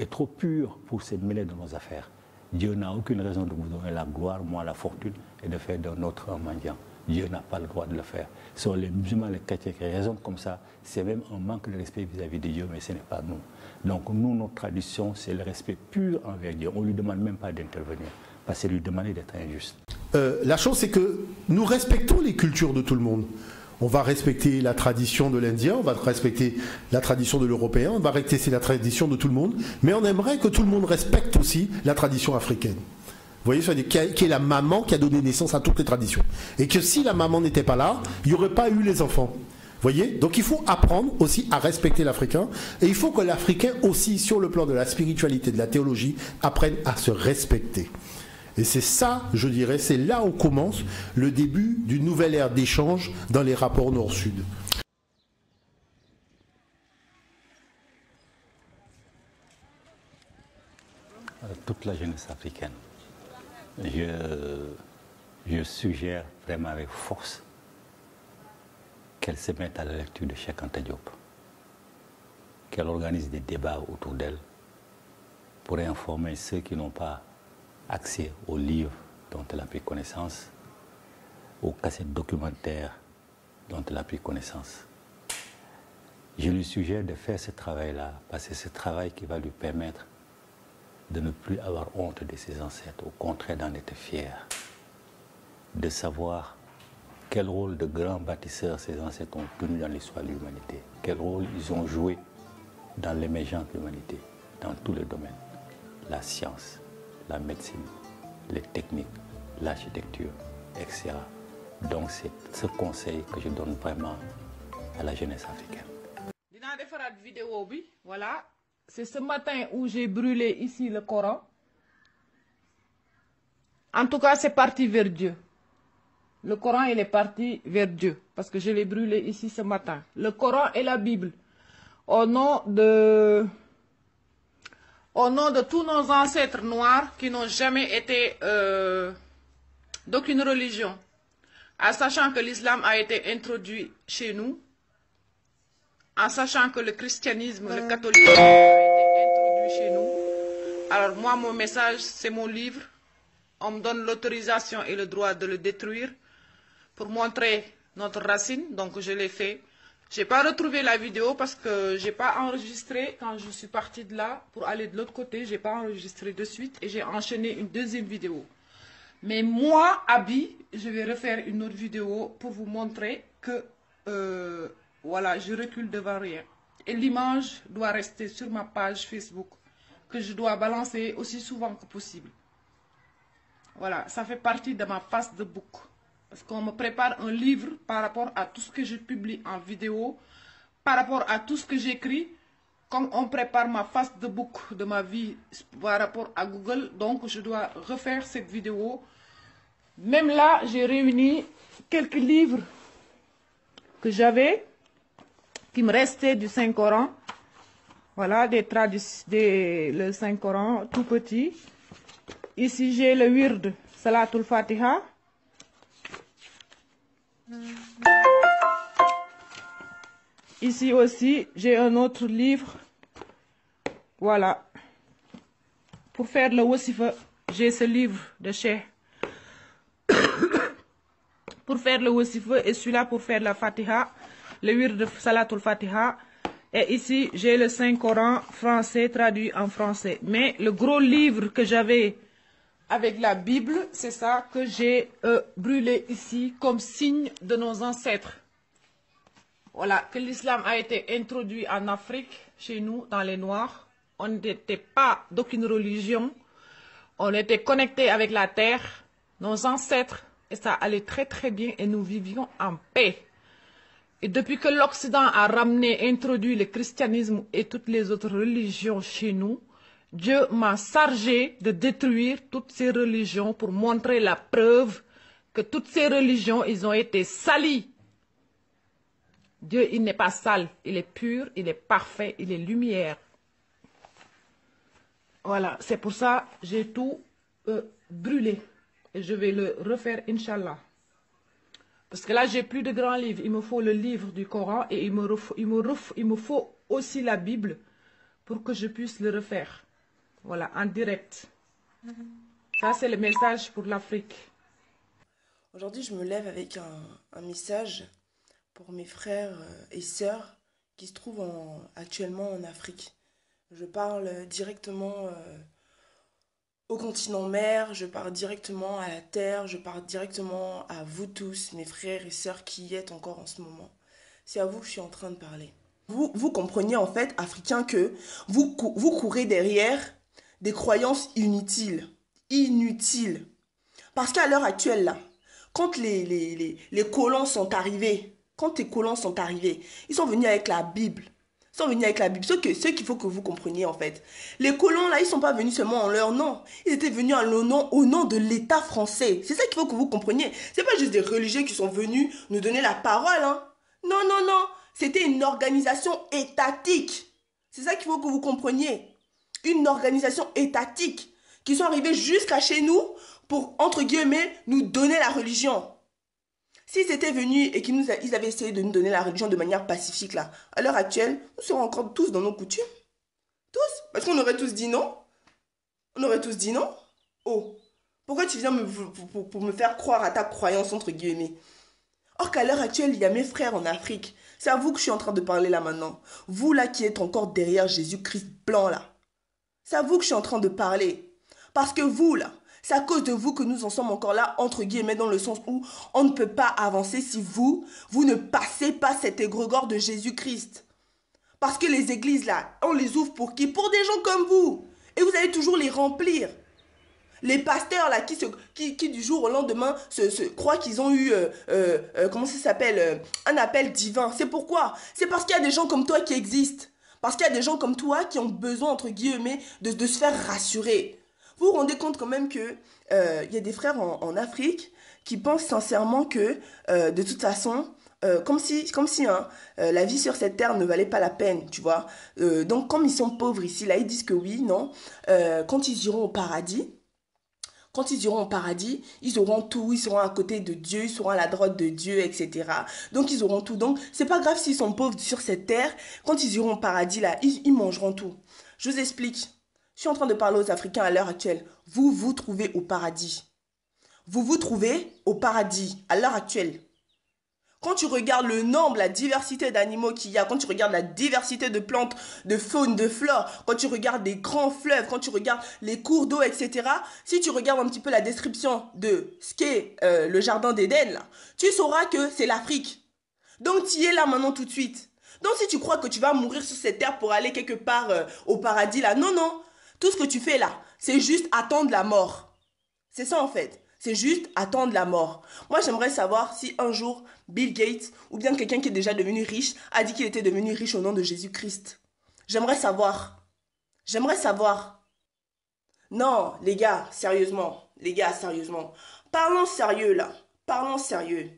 trop pur pour se mêler de nos affaires. Dieu n'a aucune raison de vous donner la gloire, moi la fortune, et de faire d'un autre un mendiant. Dieu n'a pas le droit de le faire. Ce sont les musulmans, les chrétiens qui raisonnent comme ça. C'est même un manque de respect vis-à-vis de Dieu, mais ce n'est pas nous. Donc nous, notre tradition, c'est le respect pur envers Dieu. On ne lui demande même pas d'intervenir, parce que c'est lui demander d'être injuste. La chose, c'est que nous respectons les cultures de tout le monde. On va respecter la tradition de l'Indien, on va respecter la tradition de l'Européen, on va respecter la tradition de tout le monde, mais on aimerait que tout le monde respecte aussi la tradition africaine. Vous voyez, c'est-à-dire qui est la maman qui a donné naissance à toutes les traditions. Et que si la maman n'était pas là, il n'y aurait pas eu les enfants. Vous voyez? Donc il faut apprendre aussi à respecter l'Africain, et il faut que l'Africain aussi, sur le plan de la spiritualité, de la théologie, apprenne à se respecter. Et c'est ça, je dirais, c'est là où commence le début d'une nouvelle ère d'échange dans les rapports Nord-Sud. Toute la jeunesse africaine, je suggère vraiment avec force qu'elle se mette à la lecture de Cheikh Anta Diop, qu'elle organise des débats autour d'elle pour informer ceux qui n'ont pas accès aux livres dont elle a pris connaissance, aux cassettes documentaires dont elle a pris connaissance. Je lui suggère de faire ce travail-là, parce que c'est ce travail qui va lui permettre de ne plus avoir honte de ses ancêtres, au contraire d'en être fier, de savoir quel rôle de grands bâtisseurs ces ancêtres ont tenu dans l'histoire de l'humanité, quel rôle ils ont joué dans l'émergence de l'humanité, dans tous les domaines, la science, la médecine, les techniques, l'architecture, etc. Donc c'est ce conseil que je donne vraiment à la jeunesse africaine. Voilà, c'est ce matin où j'ai brûlé ici le Coran. En tout cas, c'est parti vers Dieu. Le Coran, il est parti vers Dieu, parce que je l'ai brûlé ici ce matin. Le Coran et la Bible, au nom de tous nos ancêtres noirs qui n'ont jamais été d'aucune religion, en sachant que l'islam a été introduit chez nous, en sachant que le christianisme, le catholicisme a été introduit chez nous. Alors moi, mon message, c'est mon livre. On me donne l'autorisation et le droit de le détruire pour montrer notre racine, donc je l'ai fait. Je n'ai pas retrouvé la vidéo parce que je n'ai pas enregistré quand je suis partie de là pour aller de l'autre côté. Je n'ai pas enregistré de suite et j'ai enchaîné une deuxième vidéo. Mais moi, Abi, je vais refaire une autre vidéo pour vous montrer que voilà, je recule devant rien. Et l'image doit rester sur ma page Facebook que je dois balancer aussi souvent que possible. Voilà, ça fait partie de ma face de book. Parce qu'on me prépare un livre par rapport à tout ce que je publie en vidéo, par rapport à tout ce que j'écris, comme on prépare ma face de book de ma vie par rapport à Google. Donc, je dois refaire cette vidéo. Même là, j'ai réuni quelques livres que j'avais, qui me restaient du Saint-Coran. Voilà, le Saint-Coran tout petit. Ici, j'ai le Wird Salatul Fatiha. Ici aussi, j'ai un autre livre. Voilà. Pour faire le Wasifa, j'ai ce livre de Cheikh. Pour faire le Wasifa et celui-là pour faire la Fatiha, le Wird Salatul Fatiha. Et ici, j'ai le Saint-Coran français traduit en français. Mais le gros livre que j'avais avec la Bible, c'est ça que j'ai brûlé ici comme signe de nos ancêtres. Voilà, que l'islam a été introduit en Afrique, chez nous, dans les Noirs. On n'était pas d'aucune religion. On était connectés avec la terre, nos ancêtres. Et ça allait très très bien et nous vivions en paix. Et depuis que l'Occident a ramené, introduit le christianisme et toutes les autres religions chez nous, Dieu m'a chargé de détruire toutes ces religions pour montrer la preuve que toutes ces religions, ils ont été salies. Dieu, il n'est pas sale, il est pur, il est parfait, il est lumière. Voilà, c'est pour ça que j'ai tout brûlé. Et je vais le refaire, Inch'Allah. Parce que là, j'ai plus de grands livres. Il me faut le livre du Coran et il me faut aussi la Bible pour que je puisse le refaire. Voilà, en direct. Ça, c'est le message pour l'Afrique. Aujourd'hui, je me lève avec un message pour mes frères et sœurs qui se trouvent actuellement en Afrique. Je parle directement au continent mère, je parle directement à la terre, je parle directement à vous tous, mes frères et sœurs qui y êtes encore en ce moment. C'est à vous que je suis en train de parler. Vous comprenez en fait, Africains, que vous courez derrière des croyances inutiles. Parce qu'à l'heure actuelle, là, quand les colons sont arrivés, ils sont venus avec la Bible. Ce qu'il faut que vous compreniez en fait. Les colons là, ils ne sont pas venus seulement en leur nom. Ils étaient venus au nom de l'État français. C'est ça qu'il faut que vous compreniez. Ce n'est pas juste des religieux qui sont venus nous donner la parole. Hein. Non. C'était une organisation étatique. C'est ça qu'il faut que vous compreniez. Une organisation étatique qui sont arrivés jusqu'à chez nous pour, entre guillemets, nous donner la religion. S'ils étaient venus et qu'ils avaient essayé de nous donner la religion de manière pacifique, là, à l'heure actuelle, nous serons encore tous dans nos coutumes. Tous. Parce qu'on aurait tous dit non. Oh, pourquoi tu viens pour me faire croire à ta croyance, entre guillemets? Or qu'à l'heure actuelle, il y a mes frères en Afrique. C'est à vous que je suis en train de parler là maintenant. Vous là qui êtes encore derrière Jésus-Christ blanc là. C'est à vous que je suis en train de parler. Parce que vous là, c'est à cause de vous que nous en sommes encore là, entre guillemets, dans le sens où on ne peut pas avancer si vous ne passez pas cet égrégore de Jésus-Christ. Parce que les églises là, on les ouvre pour qui? Pour des gens comme vous. Et vous allez toujours les remplir. Les pasteurs là qui du jour au lendemain croient qu'ils ont eu comment ça s'appelle un appel divin. C'est pourquoi? C'est parce qu'il y a des gens comme toi qui existent. Parce qu'il y a des gens comme toi qui ont besoin, entre guillemets, de se faire rassurer. Vous vous rendez compte quand même que y a des frères en Afrique qui pensent sincèrement que de toute façon, comme si la vie sur cette terre ne valait pas la peine, tu vois. Donc comme ils sont pauvres ici, là ils disent que oui, non. Quand ils iront au paradis, ils auront tout, ils seront à côté de Dieu, ils seront à la droite de Dieu, etc. Donc ils auront tout. Donc c'est pas grave s'ils sont pauvres sur cette terre, quand ils iront au paradis, là, ils mangeront tout. Je vous explique. Je suis en train de parler aux Africains à l'heure actuelle. Vous vous trouvez au paradis. Vous vous trouvez au paradis à l'heure actuelle. Quand tu regardes le nombre, la diversité d'animaux qu'il y a, quand tu regardes la diversité de plantes, de faune, de flore, quand tu regardes des grands fleuves, quand tu regardes les cours d'eau, etc. Si tu regardes un petit peu la description de ce qu'est le jardin d'Éden, là, tu sauras que c'est l'Afrique. Donc tu y es là maintenant tout de suite. Donc si tu crois que tu vas mourir sur cette terre pour aller quelque part au paradis, là, non, non. Tout ce que tu fais là, c'est juste attendre la mort. C'est ça en fait. C'est juste attendre la mort. Moi, j'aimerais savoir si un jour, Bill Gates, ou bien quelqu'un qui est déjà devenu riche, a dit qu'il était devenu riche au nom de Jésus-Christ. J'aimerais savoir. J'aimerais savoir. Non, les gars, sérieusement. Les gars, sérieusement. Parlons sérieux, là. Parlons sérieux.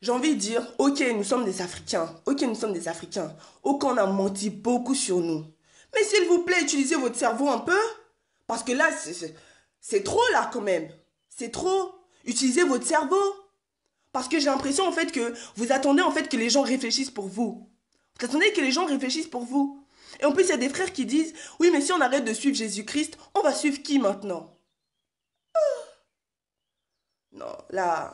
J'ai envie de dire, ok, nous sommes des Africains. Ok, nous sommes des Africains. Ok, on a menti beaucoup sur nous. Mais s'il vous plaît, utilisez votre cerveau un peu. Parce que là, c'est trop, là, quand même. C'est trop. Utilisez votre cerveau. Parce que j'ai l'impression, en fait, que vous attendez, en fait, que les gens réfléchissent pour vous. Vous attendez que les gens réfléchissent pour vous. Et en plus, il y a des frères qui disent, oui, mais si on arrête de suivre Jésus-Christ, on va suivre qui maintenant? Non, là...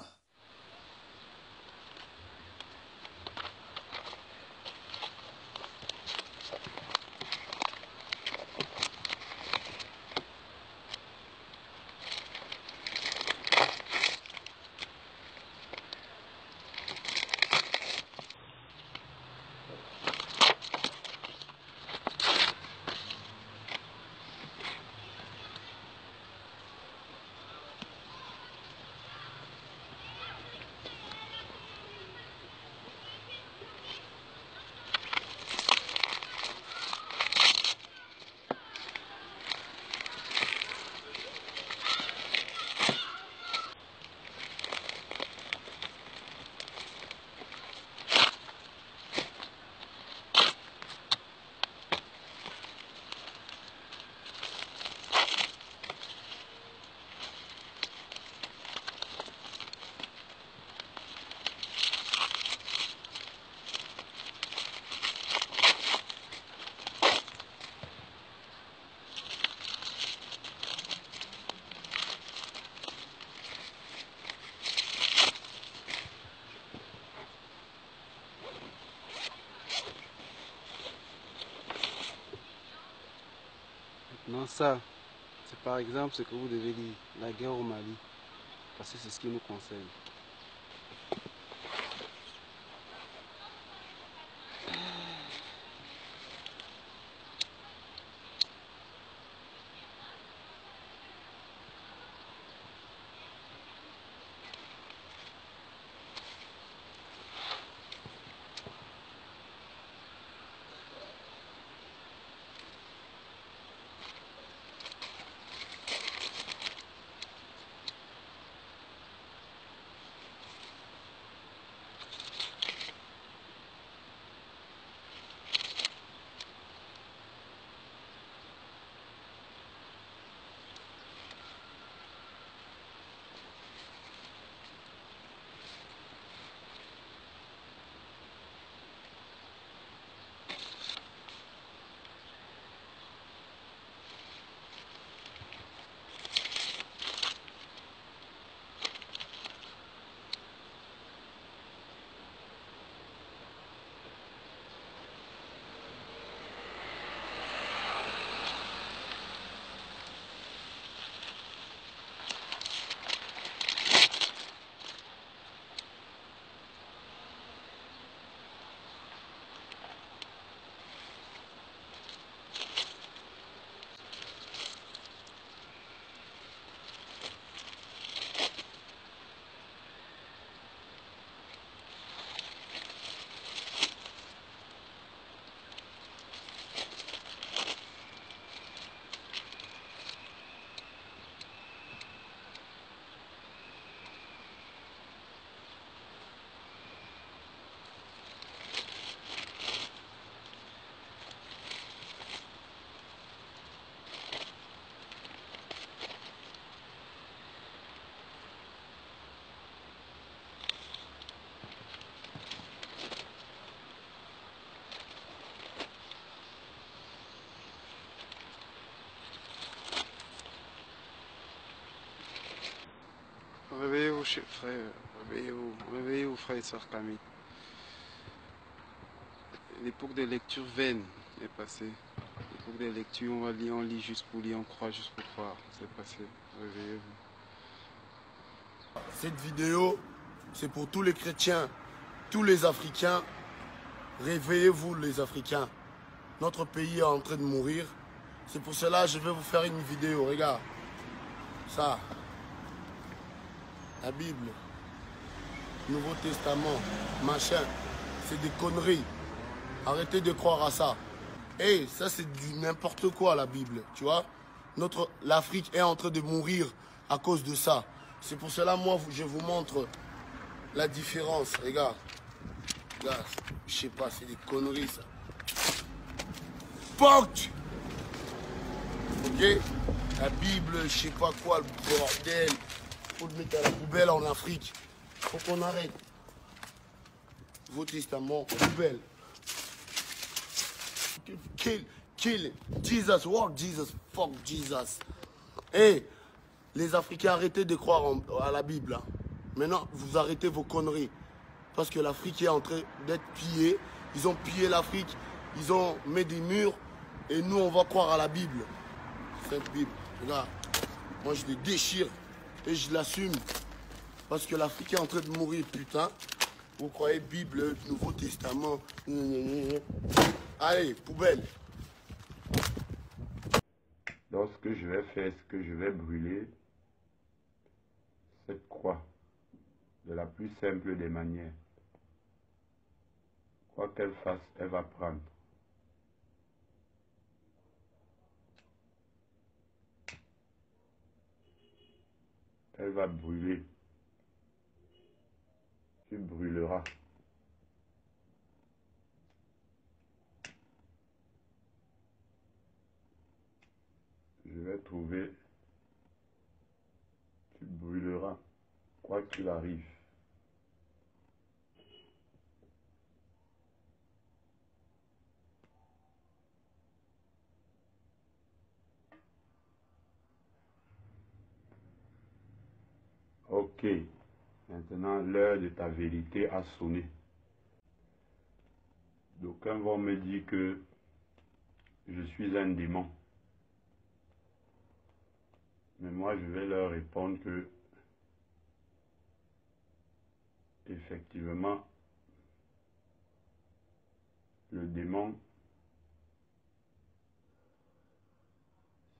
Non, ça, c'est par exemple ce que vous devez lire, la guerre au Mali, parce que c'est ce qui nous concerne. Réveillez-vous, frère. Réveillez-vous. Réveillez-vous, frère et soeur Camille. L'époque des lectures vaines est passée. L'époque des lectures, on lit juste pour lire, on croit juste pour croire. C'est passé. Réveillez-vous. Cette vidéo, c'est pour tous les chrétiens, tous les Africains. Réveillez-vous, les Africains. Notre pays est en train de mourir. C'est pour cela que je vais vous faire une vidéo. Regarde. Ça. La Bible. Nouveau Testament. Machin. C'est des conneries. Arrêtez de croire à ça. Hey, ça c'est du n'importe quoi, la Bible. Tu vois? L'Afrique est en train de mourir à cause de ça. C'est pour cela, moi, je vous montre la différence. Regarde. Regarde. Je sais pas, c'est des conneries, ça. POC! Ok? La Bible, je sais pas quoi, le bordel. Faut le mettre à la poubelle en Afrique. Faut qu'on arrête. Nouveau Testament, poubelle. Kill Jesus, walk Jesus, fuck Jesus. Hey, les Africains, arrêtez de croire à la Bible. Hein. Maintenant, vous arrêtez vos conneries. Parce que l'Afrique est en train d'être pillée. Ils ont pillé l'Afrique. Ils ont mis des murs. Et nous, on va croire à la Bible. Cette Bible. Regarde, moi, je les déchire. Et je l'assume. Parce que l'Afrique est en train de mourir, putain. Vous croyez Bible, Nouveau Testament. Allez, poubelle. Donc, ce que je vais faire, c'est que je vais brûler cette croix de la plus simple des manières. Quoi qu'elle fasse, elle va prendre. Elle va brûler. Tu brûleras. Je vais trouver. Tu brûleras. Quoi qu'il arrive. Ok. Maintenant, l'heure de ta vérité a sonné. D'aucuns vont me dire que je suis un démon. Mais moi, je vais leur répondre que, effectivement, le démon,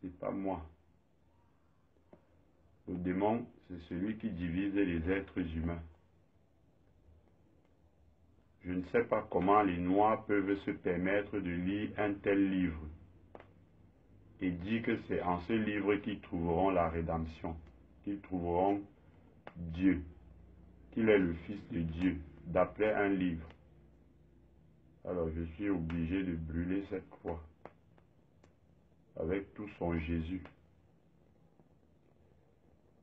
c'est pas moi. Le démon, c'est celui qui divise les êtres humains. Je ne sais pas comment les Noirs peuvent se permettre de lire un tel livre et dire que c'est en ce livre qu'ils trouveront la rédemption, qu'ils trouveront Dieu, qu'il est le Fils de Dieu, d'après un livre. Alors je suis obligé de brûler cette croix avec tout son Jésus,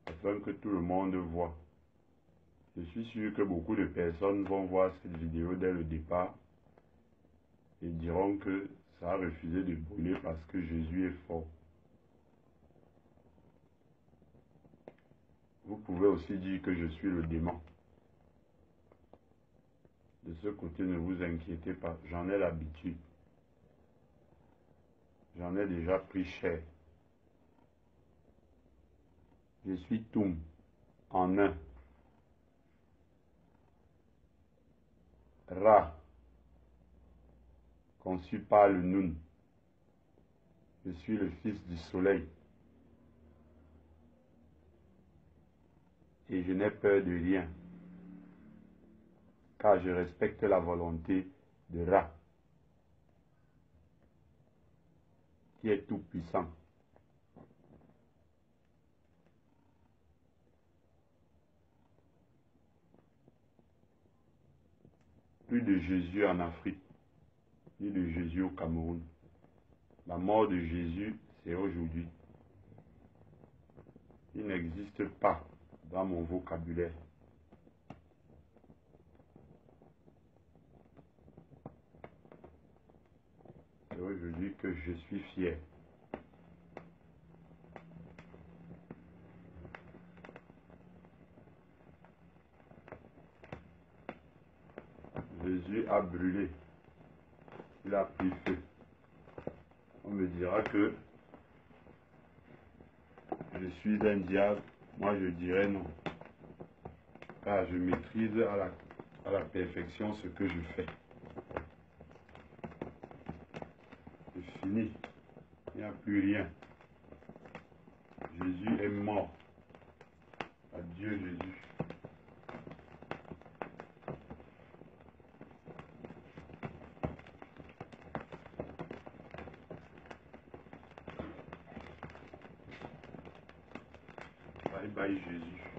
afin que tout le monde voit. Je suis sûr que beaucoup de personnes vont voir cette vidéo dès le départ et diront que ça a refusé de brûler parce que Jésus est fort. Vous pouvez aussi dire que je suis le démon. De ce côté, ne vous inquiétez pas, j'en ai l'habitude. J'en ai déjà pris cher. Je suis Toum, en un. Ra, conçu par le Nun. Je suis le fils du soleil. Et je n'ai peur de rien, car je respecte la volonté de Ra, qui est tout puissant. Plus de Jésus en Afrique, ni de Jésus au Cameroun. La mort de Jésus, c'est aujourd'hui. Il n'existe pas dans mon vocabulaire. C'est aujourd'hui que je suis fier. Jésus a brûlé. Il a pris feu. On me dira que je suis un diable. Moi, je dirais non. Car je maîtrise à la perfection ce que je fais. C'est fini. Il n'y a plus rien. Jésus est mort. Adieu Jésus. Bye bye Jésus.